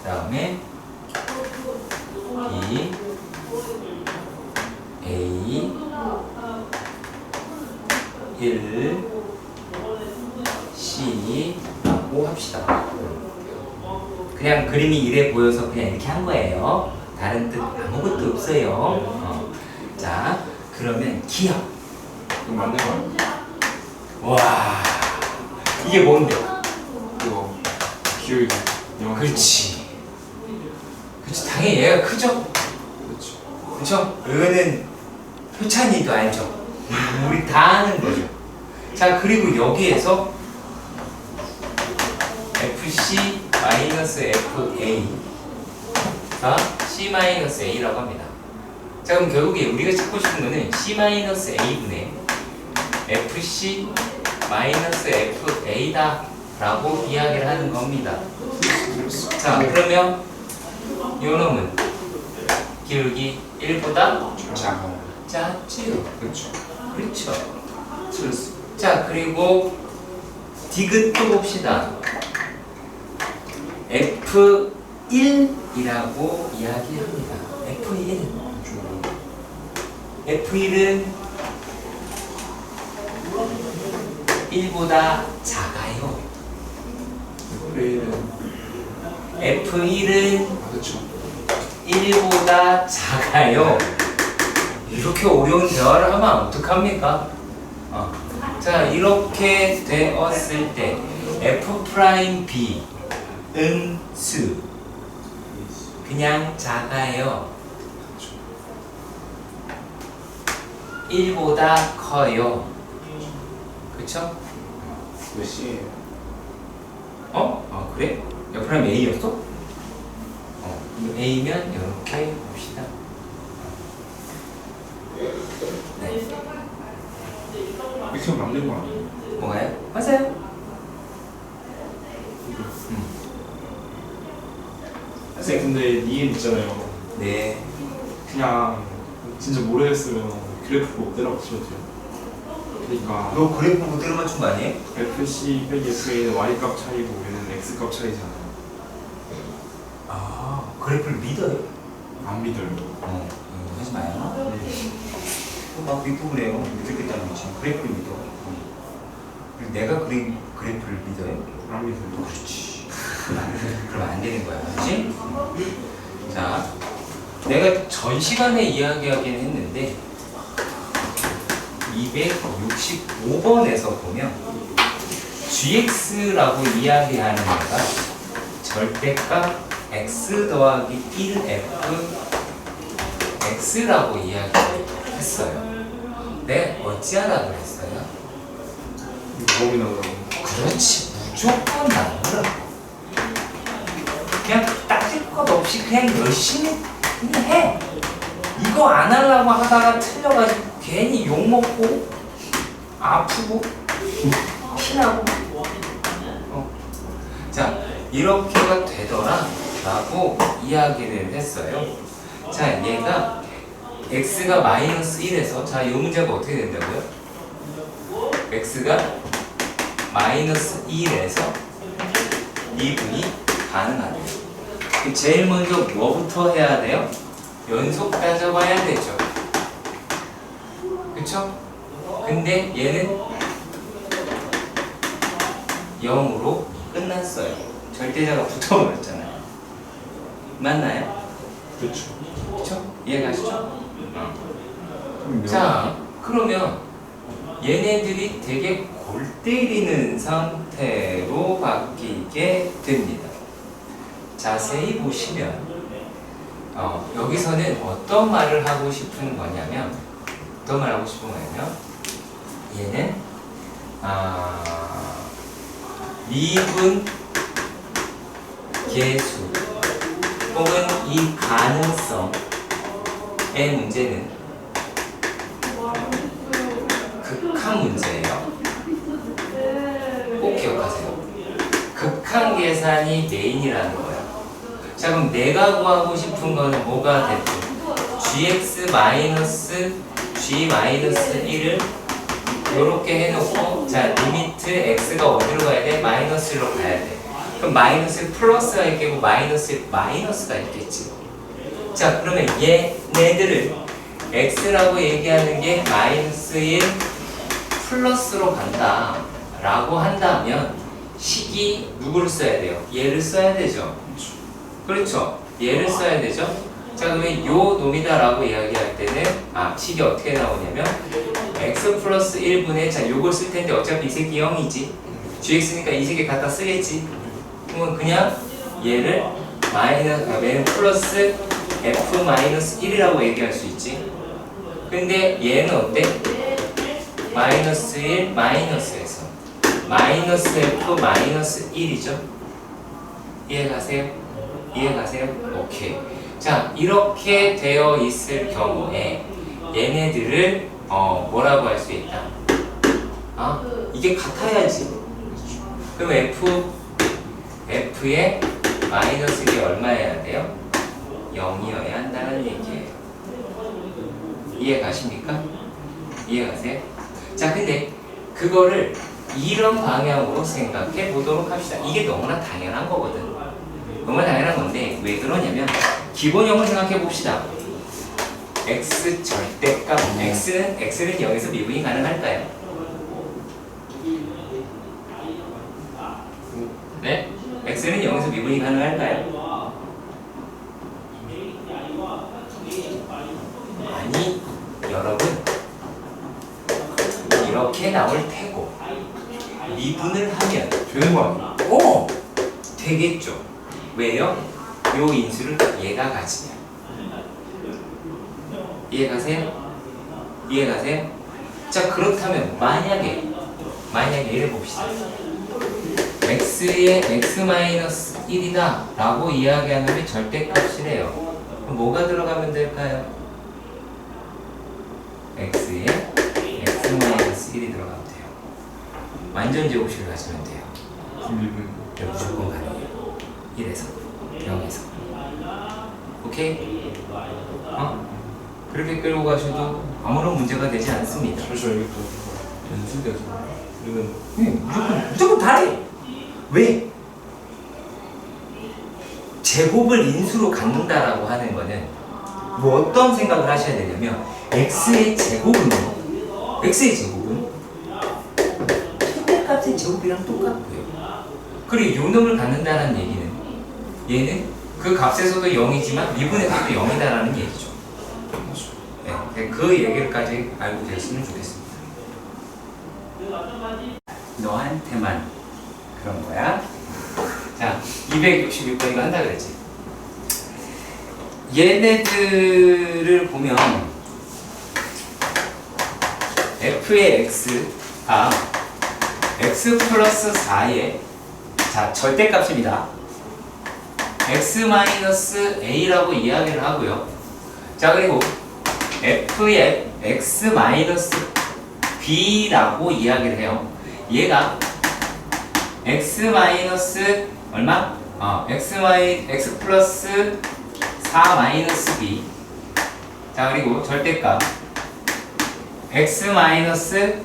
S1: 그 다음에 B A 1 C라고 합시다. 그냥 그림이 이래 보여서 그냥 이렇게 한 거예요. 다른 뜻 아무것도 없어요. 자, 그러면 기억.
S2: 이거 맞는 거 아니야?
S1: 와, 이게 뭔데?
S2: 이거 기울기.
S1: 그렇지. 그렇지. 당연히 얘가 크죠?
S2: 그렇죠.
S1: 그렇죠? 이거는 효찬이도 알죠? 우리 다 아는 거죠. 자, 그리고 여기에서 FC-FA가 C-A라고 합니다. 자, 그럼 결국에 우리가 찾고 싶은 거는 C-A분의 FC-FA다 라고 이야기를 하는 겁니다. 자, 그러면 요 놈은 기울기 1보다 작지요.
S2: 그렇죠.
S1: 그렇죠.
S2: 틀렸어.
S1: 자, 그리고 디귿도 봅시다. F1이라고 이야기합니다. F1. F1은 1보다 작아요. F1은
S2: 그렇죠.
S1: 1보다 작아요. 이렇게 어려운 대화를 하면 어떡합니까? 자, 이렇게 되었을 때 F'B 음수 그냥 작아요. 1보다 커요. 그쵸?
S2: 몇 시에요?
S1: 그래? F'M A였어? A면 이렇게 봅시다. 네.
S2: 이렇게 하면 안 되는 거 아니에요?
S1: 뭐가요? 맞아요.
S2: 선생님 근데 니은 있잖아요.
S1: 네.
S2: 그냥 진짜 모르겠으면 그래프 못 때려 치면 돼요. 그러니까
S1: 너 그래프 그대로 맞춘 거 아니에요?
S2: FC 빼기 FA는 Y 값 차이고 얘는 X 값 차이잖아요.
S1: 그래프를 믿어요?
S2: 안 믿어요.
S1: 하지 마요. 막 믿고 그래요. 믿겠다는 거지. 그래프를 믿어. 그리고 내가 그래프를 믿어요?
S2: 안 믿어요.
S1: 그렇지. 그러면 안 되는 거야. 그렇지? 자, 내가 전 시간에 이야기하긴 했는데 265번에서 보면 gx라고 이야기하는 애가 절대값 x 더하기 1f x라고 이야기했어요. 네, 어찌하라 그랬어요?
S2: 몸이 나오라고.
S1: 그렇지, 무조건 나오라고. 그냥 따질 것 없이 그냥 열심히 해. 이거 안 하려고 하다가 틀려가지고 괜히 욕먹고 아프고 피나고. 자, 이렇게가 되더라 라고 이야기를 했어요. 자, 얘가 x가 마이너스 1에서 자, 이 문제가 어떻게 된다고요? x가 마이너스 1에서 미분이 가능하대요. 제일 먼저 뭐부터 해야 돼요? 연속 따져봐야 되죠. 그쵸? 근데 얘는 0으로 끝났어요. 절대자가 붙어버렸잖아요. 맞나요?
S2: 그렇죠.
S1: 그쵸? 이해가시죠? 자, 그러면 얘네들이 되게 골 때리는 상태로 바뀌게 됩니다. 자세히 보시면 여기서는 어떤 말을 하고 싶은 거냐면 얘는 미분 계수 혹은 이 가능성의 문제는 극한 문제예요. 꼭 기억하세요. 극한 계산이 메인이라는 거예요. 자, 그럼 내가 구하고 싶은 거는 뭐가 됐든 gx 마이너스 g 마이너스 1을 이렇게 해놓고 자, 리미트 x가 어디로 가야 돼? 마이너스로 가야 돼. 그럼 마이너스 플러스가 있겠고 마이너스가 있겠지. 자, 그러면 얘네들을 x라고 얘기하는 게 마이너스 1 플러스로 간다 라고 한다면 식이 누구를 써야 돼요? 얘를 써야 되죠. 그렇죠. 얘를 써야 되죠. 자, 그러면 요 놈이다 라고 이야기할 때는 식이 어떻게 나오냐면 x 플러스 1분의 자, 요걸 쓸 텐데 어차피 이 새끼 0이지. gx니까 이 새끼 갖다 쓰겠지. 그러면 그냥 얘를 얘는 플러스 f 마이너스 1이라고 얘기할 수 있지. 근데 얘는 어때? 마이너스 1 마이너스에서 마이너스 f 마이너스 1이죠. 이해가세요? 오케이. 자, 이렇게 되어 있을 경우에 얘네들을 뭐라고 할 수 있다? 이게 같아야지. 그럼 f의 마이너스 1이 얼마여야 돼요? 0이어야 한다는 얘기예요. 이해가십니까? 이해가세요? 자, 근데 그거를 이런 방향으로 생각해 보도록 합시다. 이게 너무나 당연한 거거든. 너무 당연한 건데 왜 그러냐면 기본형을 생각해 봅시다. x 절대값 x는 여기서 미분이 가능할까요? 네? x는 여기서 미분이 가능할까요? 아니 여러분 이렇게 나올 테고 미분을 하면
S2: 되는 거 아니야?
S1: 되겠죠. 왜요? 요 인수를 얘가 가지면 이해가세요? 이해가세요? 자 그렇다면 만약에 이래 봅시다. x의 x-1이다 라고 이야기하는 절대값이래요. 그럼 뭐가 들어가면 될까요? x의 x-1이 들어가면 돼요. 완전 제곱식을 가지면 돼요. 여기 무조건 가능해요. 1에서 0에서 오케이? 그렇게 끌고 가셔도 아무런 문제가 되지 않습니다.
S2: 잠시만 이게 또 연수돼서 이건
S1: 무조건 다해. 왜? 제곱을 인수로 갖는다라고 하는 거는 뭐 어떤 생각을 하셔야 되냐면 x의 제곱은 절대값의 제곱이랑 똑같고요. 그리고 요 놈을 갖는다는 얘기는 얘는 그 값에서도 0이지만 미분에서도 0이다라는 얘기죠. 네, 그 얘기까지 알고 계셨으면 좋겠습니다. 너한테만 그런 거야. 자, 266번 이거 한다 그랬지. 얘네들을 보면 f의 x가 x 플러스 4의 자 절대값입니다. x 마이너스 a라고 이야기를 하고요. 자 그리고 f의 x 마이너스 b라고 이야기를 해요. 얘가 x 마이너스 얼마? x 플러스 4 마이너스 b. 자 그리고 절대값 x 마이너스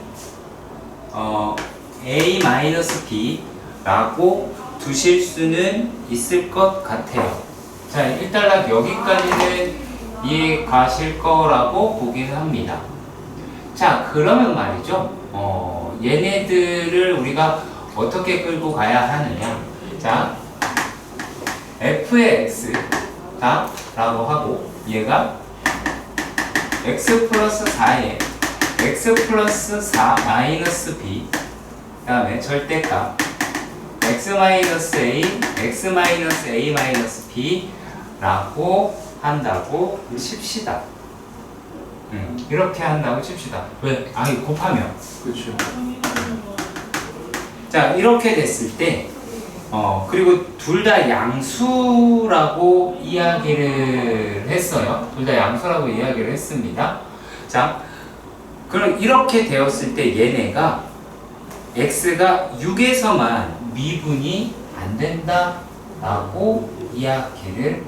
S1: a 마이너스 b라고 두실 수는 있을 것 같아요. 자 일단 여기까지는 이해 가실 거라고 보기는 합니다. 자 그러면 말이죠. 얘네들을 우리가 어떻게 끌고 가야 하느냐. 자 f의 x다 라고 하고 얘가 x 플러스 4에 x 플러스 4 마이너스 b 그 다음에 절대값 x 마이너스 a x 마이너스 a 마이너스 b 라고 한다고 칩시다. 이렇게 한다고 칩시다. 왜? 아니 곱하면
S2: 그렇죠.
S1: 자 이렇게 됐을 때 그리고 둘 다 양수라고 이야기를 했어요. 둘 다 양수라고 이야기를 했습니다. 자 그럼 이렇게 되었을 때 얘네가 x가 6에서만 미분이 안 된다라고 이야기를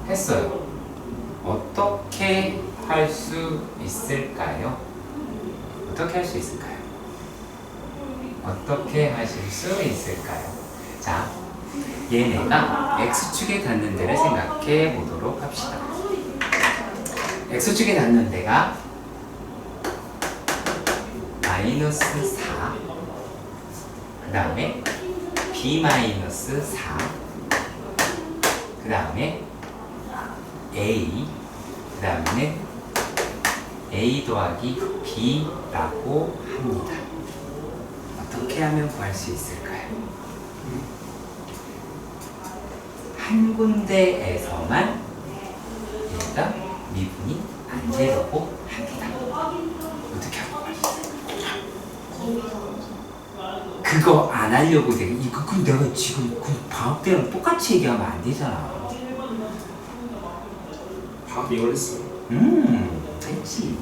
S1: 했어요. 어떻게 할 수 있을까요? 어떻게 할 수 있을까요? 어떻게 하실 수 있을까요? 자, 얘네가 x축에 닿는 데를 생각해 보도록 합시다. x축에 닿는 데가 마이너스 4, 그 다음에 b 마이너스 4, 그 다음에 a, 그 다음에 a 더하기 b라고 합니다. 어떻게 하면 구할 수 있을까요? 한 군데에서만 얘가 미분이 안 되려고 합니다. 어떻게 하면 구할 수 있을까요? 그거 안 하려고 내가 지금 그 방학 때랑 똑같이 얘기하면 안 되잖아.
S2: 밥 이걸 했어.
S1: 됐지.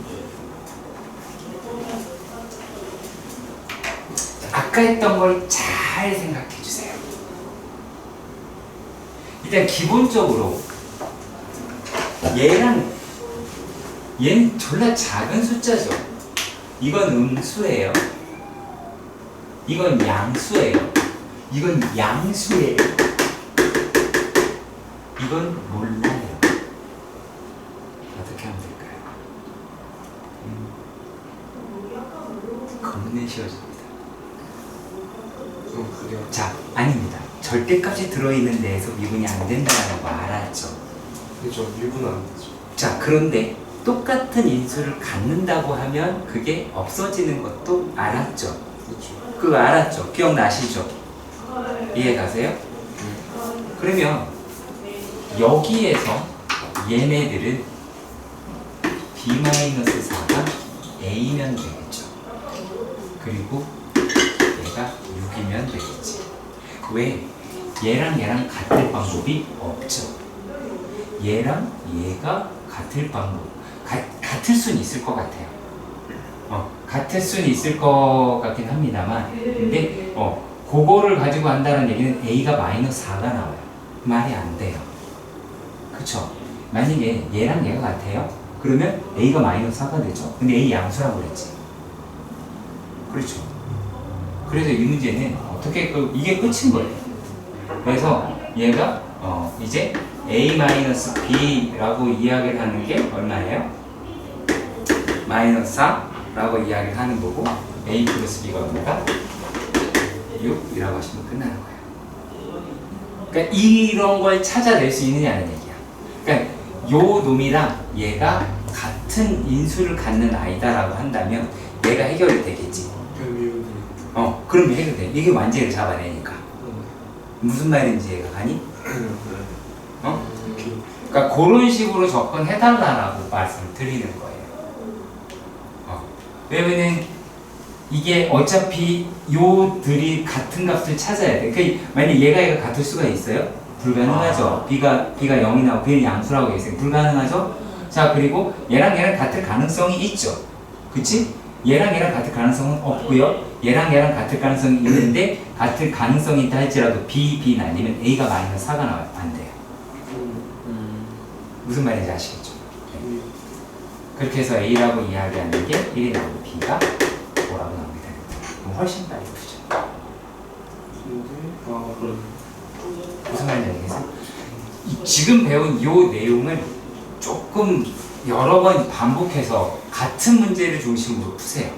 S1: 아까 했던 걸 잘 생각해 주세요. 일단 기본적으로 얘는 졸라 작은 숫자죠. 이건 음수예요. 이건 양수예요. 이건 양수예요. 이건 몰라요. 어떻게 하면 될까요? 겁내 쉬워집니다.
S2: 그래요.
S1: 자, 아닙니다. 절대값이 들어있는 데에서 미분이 안 된다는 거 알았죠?
S2: 그렇죠. 미분 안 되죠.
S1: 자, 그런데 똑같은 인수를 갖는다고 하면 그게 없어지는 것도 알았죠?
S2: 그렇죠.
S1: 그거 알았죠? 기억나시죠? 이해 가세요? 그러면 여기에서 얘네들은 b-4가 a면 되겠죠. 그리고 얘가 6이면 되겠지. 왜? 얘랑 얘랑 같을 방법이 없죠. 얘랑 얘가 같을 방법 같을 수는 있을 것 같아요. 같을 수는 있을 것 같긴 합니다만 근데 그거를 가지고 한다는 얘기는 a가 -4가 나와요. 말이 안 돼요. 그쵸? 만약에 얘랑 얘가 같아요? 그러면 a가 -4가 되죠. 근데 a 양수라고 그랬지. 그렇죠. 그래서 이 문제는 어떻게 이게 끝인 거예요. 그래서 얘가 이제 a-b라고 이야기를 하는 게 얼마예요? -4라고 이야기를 하는 거고 a 플러스 b가 얼마다? 6이라고 하시면 끝나는 거예요. 그러니까 이런 걸 찾아낼 수 있느냐는 얘기야. 그러니까 요 놈이랑 얘가 같은 인수를 갖는 아이다라고 한다면 얘가 해결이 되겠지.
S2: 미분.
S1: 그럼 해결돼. 이게 완제를 잡아내니까. 무슨 말인지 이해가 가니? 그러니까 그런 식으로 접근해달라고 말씀을 드리는 거예요. 왜냐면은 이게 어차피 요들이 같은 값을 찾아야 돼. 그러니까 만약 얘가 같을 수가 있어요? 불가능하죠. b가 0이 나오고 b는 양수라고 했어요. 불가능하죠? 자, 그리고 얘랑 같을 가능성이 있죠. 그치? 얘랑 같을 가능성은 없고요. 얘랑 같을 가능성이 있는데 같을 가능성이 있다 할지라도 b 나뉘면 a가 -4가 나와요. 안 돼요. 무슨 말인지 아시겠죠? 네. 그렇게 해서 a라고 이야기하는 게 1이 나오고 b가 5라고 나옵니다. 그럼 훨씬 빨리 푸죠.
S2: 그럼.
S1: 무슨 말인지 알겠어요? 지금 배운 이 내용을 조금 여러 번 반복해서 같은 문제를 중심으로 푸세요.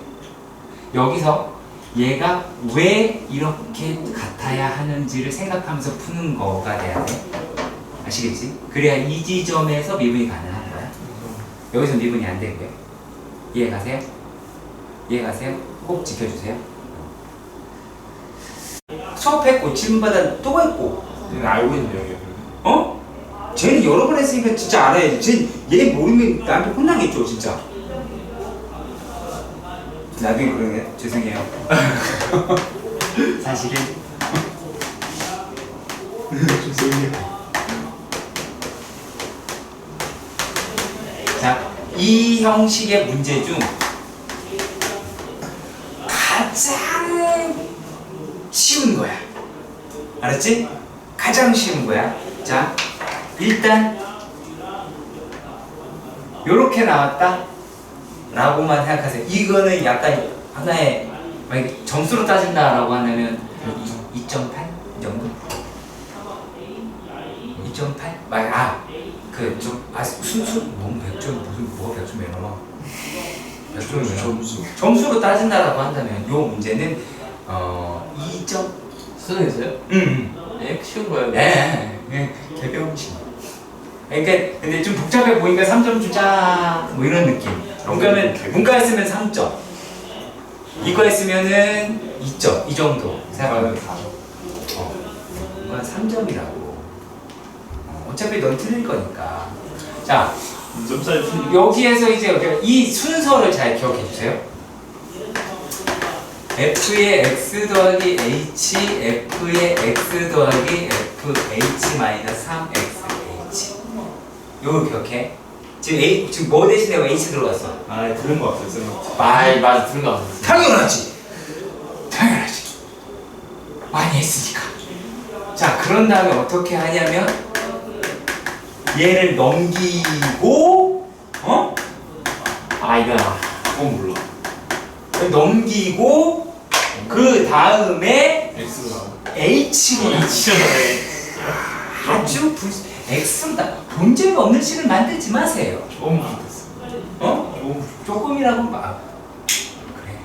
S1: 여기서 얘가 왜 이렇게 같아야 하는지를 생각하면서 푸는 거가 돼야 돼. 아시겠지? 그래야 이 지점에서 미분이 가능한 거야. 여기서 미분이 안 되고요. 이해 가세요? 이해 가세요? 꼭 지켜주세요. 수업 했고 질문받아 또 했고
S2: 알고 있는 내용이에요.
S1: 쟤는 여러 번 했으니까 진짜 알아야지. 얘 모르면 나한테 혼나겠죠, 진짜. 나중에 그러네. 죄송해요. 사실은
S2: 죄송해요.
S1: 자, 이 형식의 문제 중 가장 쉬운 거야. 알았지? 가장 쉬운 거야. 자, 일단 요렇게 나왔다 라고만 생각하세요. 이거는 약간 하나의 만약에 점수로 따진다라고 하면 2.8 정도? 2.8? 순수 너무 100점 무슨 뭐가 100점 왜 넘어? 100점이면 점수로 따진다라고 한다면 요 문제는 2점
S3: 수능에서요? 쉬운 거예요.
S1: 네, 개병신. 그러니까 근데 좀 복잡해 보니까 3점 주자 뭐 이런 느낌. 문과 했으면 3점, 이과 했으면은 2점 이 정도 생각하면 4점. 문과 3점이라고. 어차피 넌 틀릴 거니까. 자,
S2: 점 차이
S1: 여기에서 이제 이 순서를 잘 기억해 주세요. f의 x 더하기 h, f의 x 더하기 fh 마이너스 3xh. 요거 기억해. 지금 뭐 대신에 h 들어갔어?
S2: 들은 것 같아요, 생각.
S3: 맞아 들은 거 같았어요.
S1: 당연하지. 많이 했으니까. 자, 그런 다음에 어떻게 하냐면 얘를 넘기고
S3: 이거 몰라.
S1: 넘기고 그 다음에
S2: X가.
S1: h로
S3: 치열하네.
S1: 아주 x로 다 문제가 없는 식을 만들지 마세요.
S2: 조금 부족했어.
S1: 어? 조금이라고 막 그래.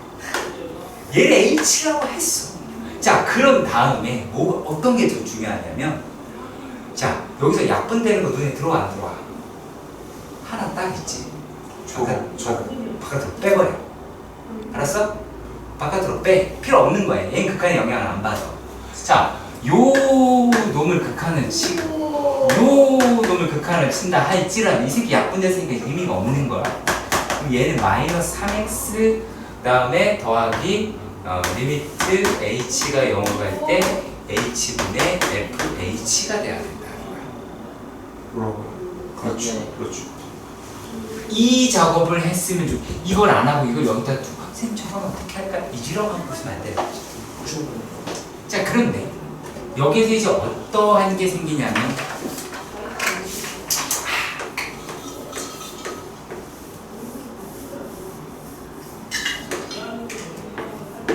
S1: 얘를 h라고 했어. 자, 그런 다음에 뭐 어떤 게 더 중요하냐면, 자, 여기서 약분되는 거 눈에 들어와 안 들어와? 하나 딱 있지. 바깥으로 빼버려. 알았어? 바깥으로 빼. 필요 없는 거야. 얘는 극한의 영향을 안 받아. 자, 요 놈을 극한을 치고 요 놈을 극한을 친다 할지라도 이 새끼 약분됐으니까 의미가 없는 거야. 그럼 얘는 마이너스 3x 그 다음에 더하기 리미트 h가 0으로 갈 때 h분의 fh가 돼야 된다는 거야.
S2: 뭐라고요?
S3: 그렇죠.
S2: 그렇죠.
S1: 이 작업을 했으면 좋겠. 이걸 안 하고 이걸 여기다 두고 선생님 저건 어떻게 할까? 이지라고 보시면 안 돼요. 자, 그런데 여기서 이제 어떠한 게 생기냐면,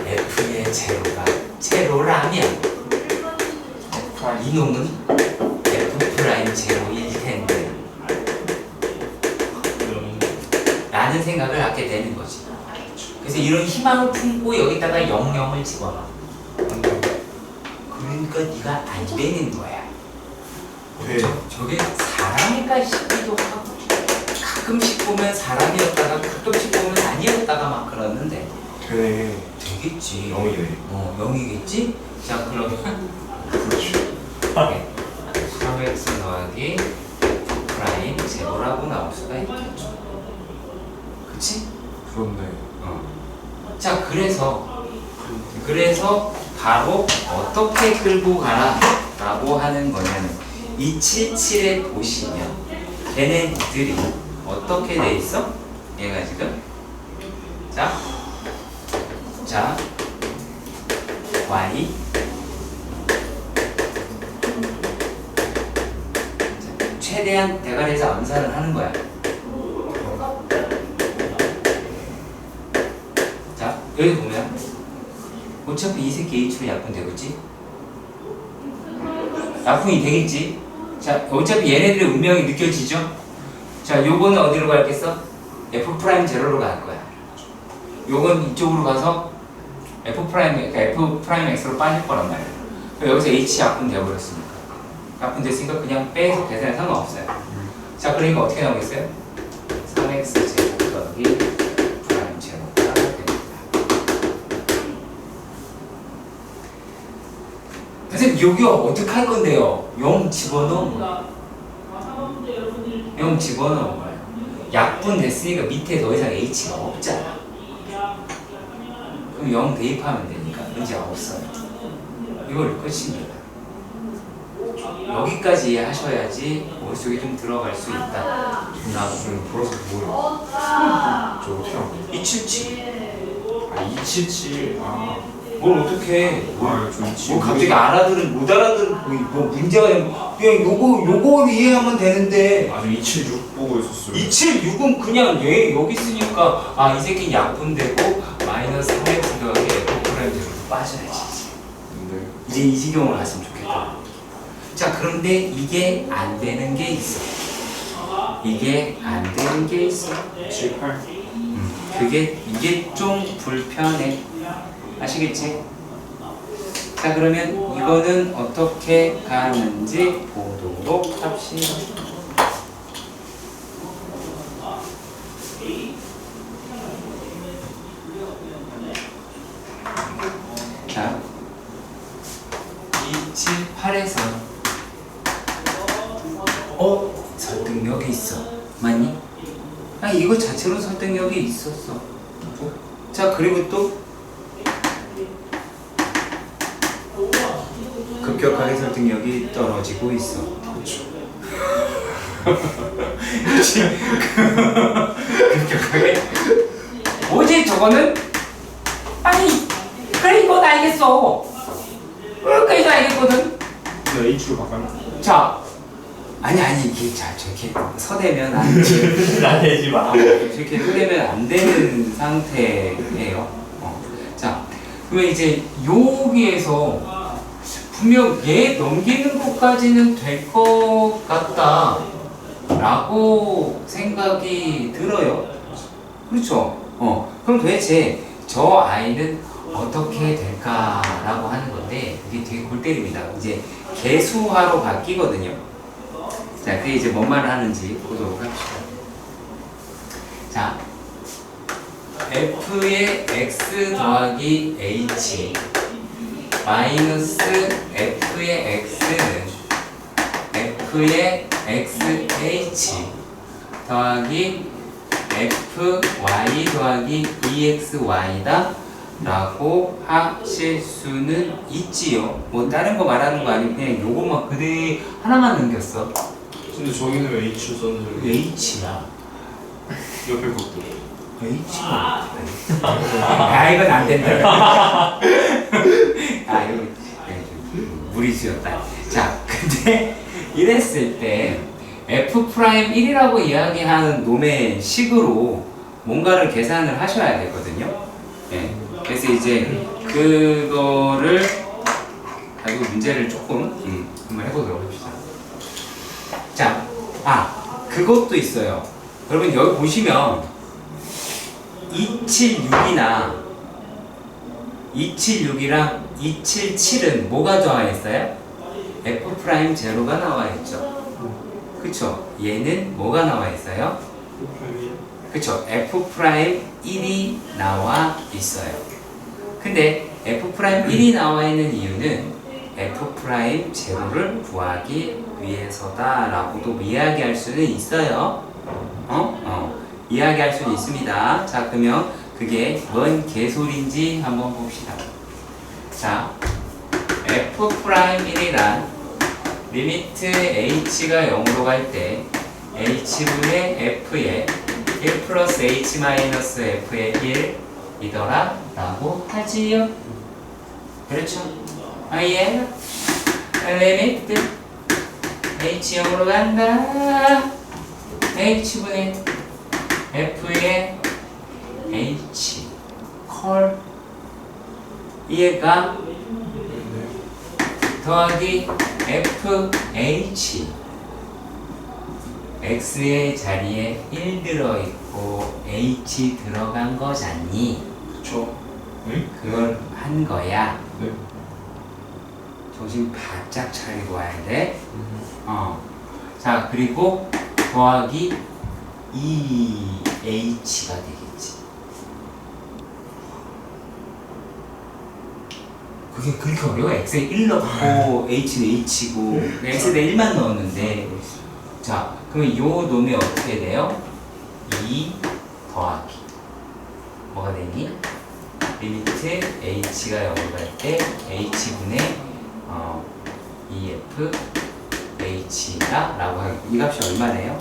S1: f의 제로가 제로라면 이놈은 f 프라임 제로일 텐데 라는 생각을 갖게 되는 거지. 그래서 이런 희망을 품고 여기다가 00을 집어넣어. 그러니까 네가 안 되는 거야.
S2: 네.
S1: 저게 사람일까 싶기도 하고, 가끔씩 보면 사람이었다가 가끔씩 보면 아니었다가 막 그러는데
S2: 되네.
S1: 되겠지.
S2: 0이네.
S1: 0이겠지? 자, 그러면
S2: 그렇죠.
S1: 3x 더하기 f 프라임 제로라고 나올 수가 있겠죠. 그치?
S2: 그렇네.
S1: 자, 그래서 바로 어떻게 끌고 가라 라고 하는 거냐면, 277에 보시면 걔네들이 어떻게 돼 있어? 얘가 지금 자 y 최대한 대괄해서 암산을 하는 거야. 자, 여기 보면 어차피 이 새끼 h로 약분되겠지? 약분이 되겠지? 자, 어차피 얘네들의 운명이 느껴지죠? 자, 요거는 어디로 가겠어? f 프라임 제로로 갈 거야. 요건 이쪽으로 가서 f 프라임 x로 빠질 거란 말이야. 여기서 h 약분 되어버렸으니까. 약분 됐으니까 그냥 빼서 계산에 상관없어요. 자, 그러니까 어떻게 나오겠어요? 3x 제곱 더하기 프라임 제로가 됩니다. 선생님, 여기 어떻게 할 건데요? 0 집어넣은 거예요. 0 집어넣은 거예요. 약분 됐으니까 밑에 더 이상 h가 없잖아. 그럼 0 대입하면 되니까 문제가 없어요. 이걸 끝입니다. 여기까지 이해하셔야지 머릿속에 좀 들어갈 수 있다.
S2: 지금 보라색 뭐야? 저 어떻게 한 거야?
S1: 277.
S2: 277.
S1: 뭘 어떻게?
S2: 저 277.
S1: 뭐 갑자기 알아들은 못 알아들은 뭐 문제가 그냥 요거 이해하면 되는데.
S2: 저 276 보고 있었어요.
S1: 276은 그냥 얘 여기 있으니까 이 새끼 약분되고 마이너스 3x 더하기 f 프라임 제로 빠져야지.
S2: 근데
S1: 이제 이 지경을 갔으면 좋겠다. 자, 그런데 이게 안 되는 게 있어. 이게 안 되는 게 있어.
S2: 78.
S1: 이게 좀 불편해. 아시겠지? 자, 그러면 이거는 어떻게 가는지 보도록 합시다. 자, 278에서 설득력이 있어. 맞니? 이거 자체로 설득력이 있었어. 자, 그리고 또 급격하게 설득력이 떨어지고 있어.
S2: 그렇죠.
S1: 급격하게. 뭐지 저거는? 아니, 그래 이건 알겠어. 그러니까 이거 알겠거든.
S2: 근데 H로 바꿔요?
S1: 자, 아니 이게 저렇게 서대면 안 돼.
S3: 나대지 마.
S1: 이렇게 서대면 안 되는 상태예요. 자, 그러면 이제 여기에서 분명 얘 넘기는 것까지는 될 것 같다 라고 생각이 들어요. 그렇죠? 그럼 도대체 저 아이는 어떻게 될까라고 하는 건데 이게 되게 골 때립니다. 이제 개수화로 바뀌거든요. 자, 그게 이제 뭔 말을 하는지 보도록 합시다. 자, f의 x 더하기 h 마이너스 f의 x는 f의 xh 더하기 fy 더하기 exy다 라고 하실 수는 있지요. 뭐 다른 거 말하는 거 아니고 그냥 요것만 그대 하나만 넘겼어.
S2: 근데 저기는 왜 H 써는
S1: h야.
S2: 옆에 것도
S1: h야. 아 이건 안 된다. 아 이거 무리수였다. 자, 근데 이랬을 때 f'1이라고 이야기하는 놈의 식으로 뭔가를 계산을 하셔야 되거든요. 네. 그래서 이제 그거를 가지고 문제를 조금 한번 해보도록 합시다. 자, 그것도 있어요. 여러분 여기 보시면 276이나 276이랑 277은 뭐가 나와 있어요? f'0가 나와 있죠. 그쵸? 얘는 뭐가 나와 있어요? 그쵸? f'1이 나와 있어요. 근데 f'1이 나와 있는 이유는 f'0를 구하기 위해서다 라고도 이야기할 수는 있어요. 이야기할 수는 있습니다. 자, 그러면 그게 뭔 개소리인지 한번 봅시다. 자, f'1이란 리미트 h가 0으로 갈 때 h분의 f의 1 플러스 h 마이너스 f의 1이더라 라고 하지요. 그렇죠? 예. 리미트 h 0으로 간다. h분의 f의 h 컬 얘가 더하기 fh x의 자리에 1 들어있고 h 들어간 거잖니.
S2: 그쵸?
S1: 그걸 한 거야.
S2: 네.
S1: 정신 바짝 차리고 와야 돼. 자, 그리고 더하기 2h가 되겠지. 그게 그렇게 어려워? x에 1 넣고 h는 h고 x에다 1만 넣었는데. 자, 그러면 요 놈이 어떻게 돼요? 2 더하기 뭐가 되니? 리미트 h가 0으로 갈 때 h분의 EF h다 라고 하고 이 값이 얼마래요?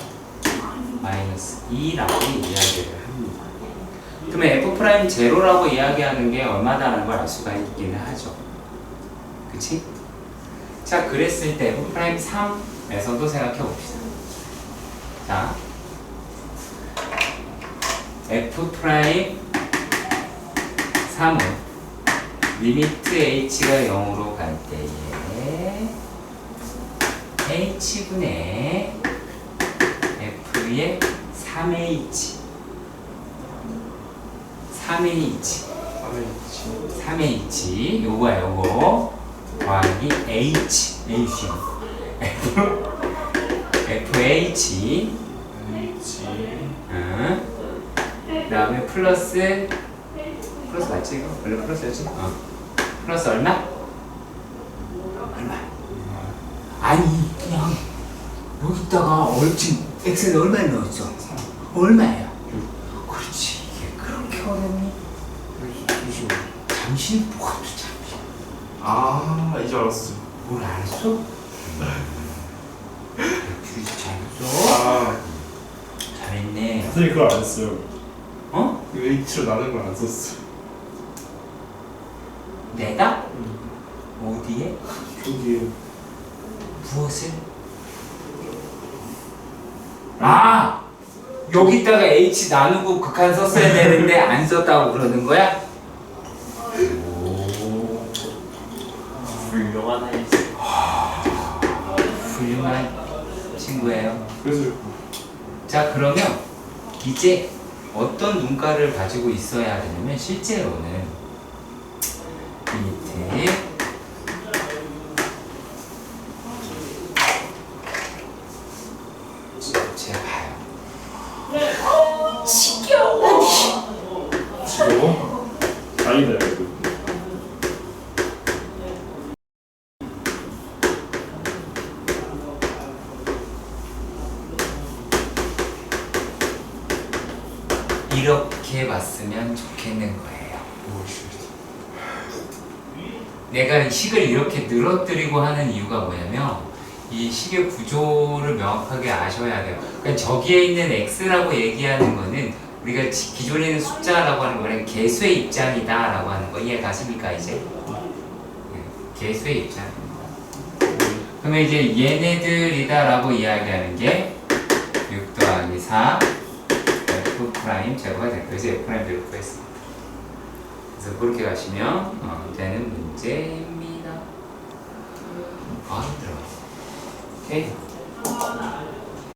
S1: 마이너스 2라고 이야기를 합니다. 그러면 f' 제로라고 이야기하는 게 얼마다라는 걸 알 수가 있기는 하죠. 그치? 자, 그랬을 때 f' 3에서도 생각해 봅시다. 자, f' 3은 리미트 h가 0으로 갈 때에 h분의 f의 3h 3h 요거야 요거 더하기 h fh 그 다음에 플러스 맞지 이거? 원래 플러스였지? 플러스 얼마? 아니 그냥 여기다가 지금 x는 얼마에 넣었어? 얼마예요? 그렇지, 이게 그렇게 어렵니? 당신 뭐가 또 잠시
S2: 이제 알았어.
S1: 뭘 알았어? 주의 잘했어? 잘했네.
S2: 선생님 그걸 안 했어요.
S1: 어?
S2: H로 나눈 걸 안 썼어.
S1: 내가? 어디에?
S2: 저기에.
S1: 무엇을? 여기다가 H 나누고 극한 썼어야 되는데 안 썼다고 그러는 거야?
S3: 훌륭한 아이스.
S1: 훌륭한 친구예요.
S2: 그래서
S1: 자, 그러면 이제 어떤 눈가를 가지고 있어야 되냐면 실제로는 이 밑에 제가 봐요.
S4: 지겨워.
S2: 지금 아니다 이거.
S1: 이렇게 봤으면 좋겠는 거예요. 내가 이 식을 이렇게 늘어뜨리고 하는 이유가 뭐냐면 이 식의 구조를 명확하게 아셔야 돼요. 그러니까 저기에 있는 x라고 얘기하는 거는 우리가 기존에 있는 숫자라고 하는 거는 개수의 입장이다 라고 하는 거 이해 가십니까 이제? 개수의 입장입니다. 그러면 이제 얘네들이다 라고 이야기하는 게 6 더하기 4 F 프라임 제거가 될 거예요. 그래서 F 프라임 제로 구했습니다. 그래서 그렇게 가시면 되는 문제입니다. 아 힘들어. 오케이.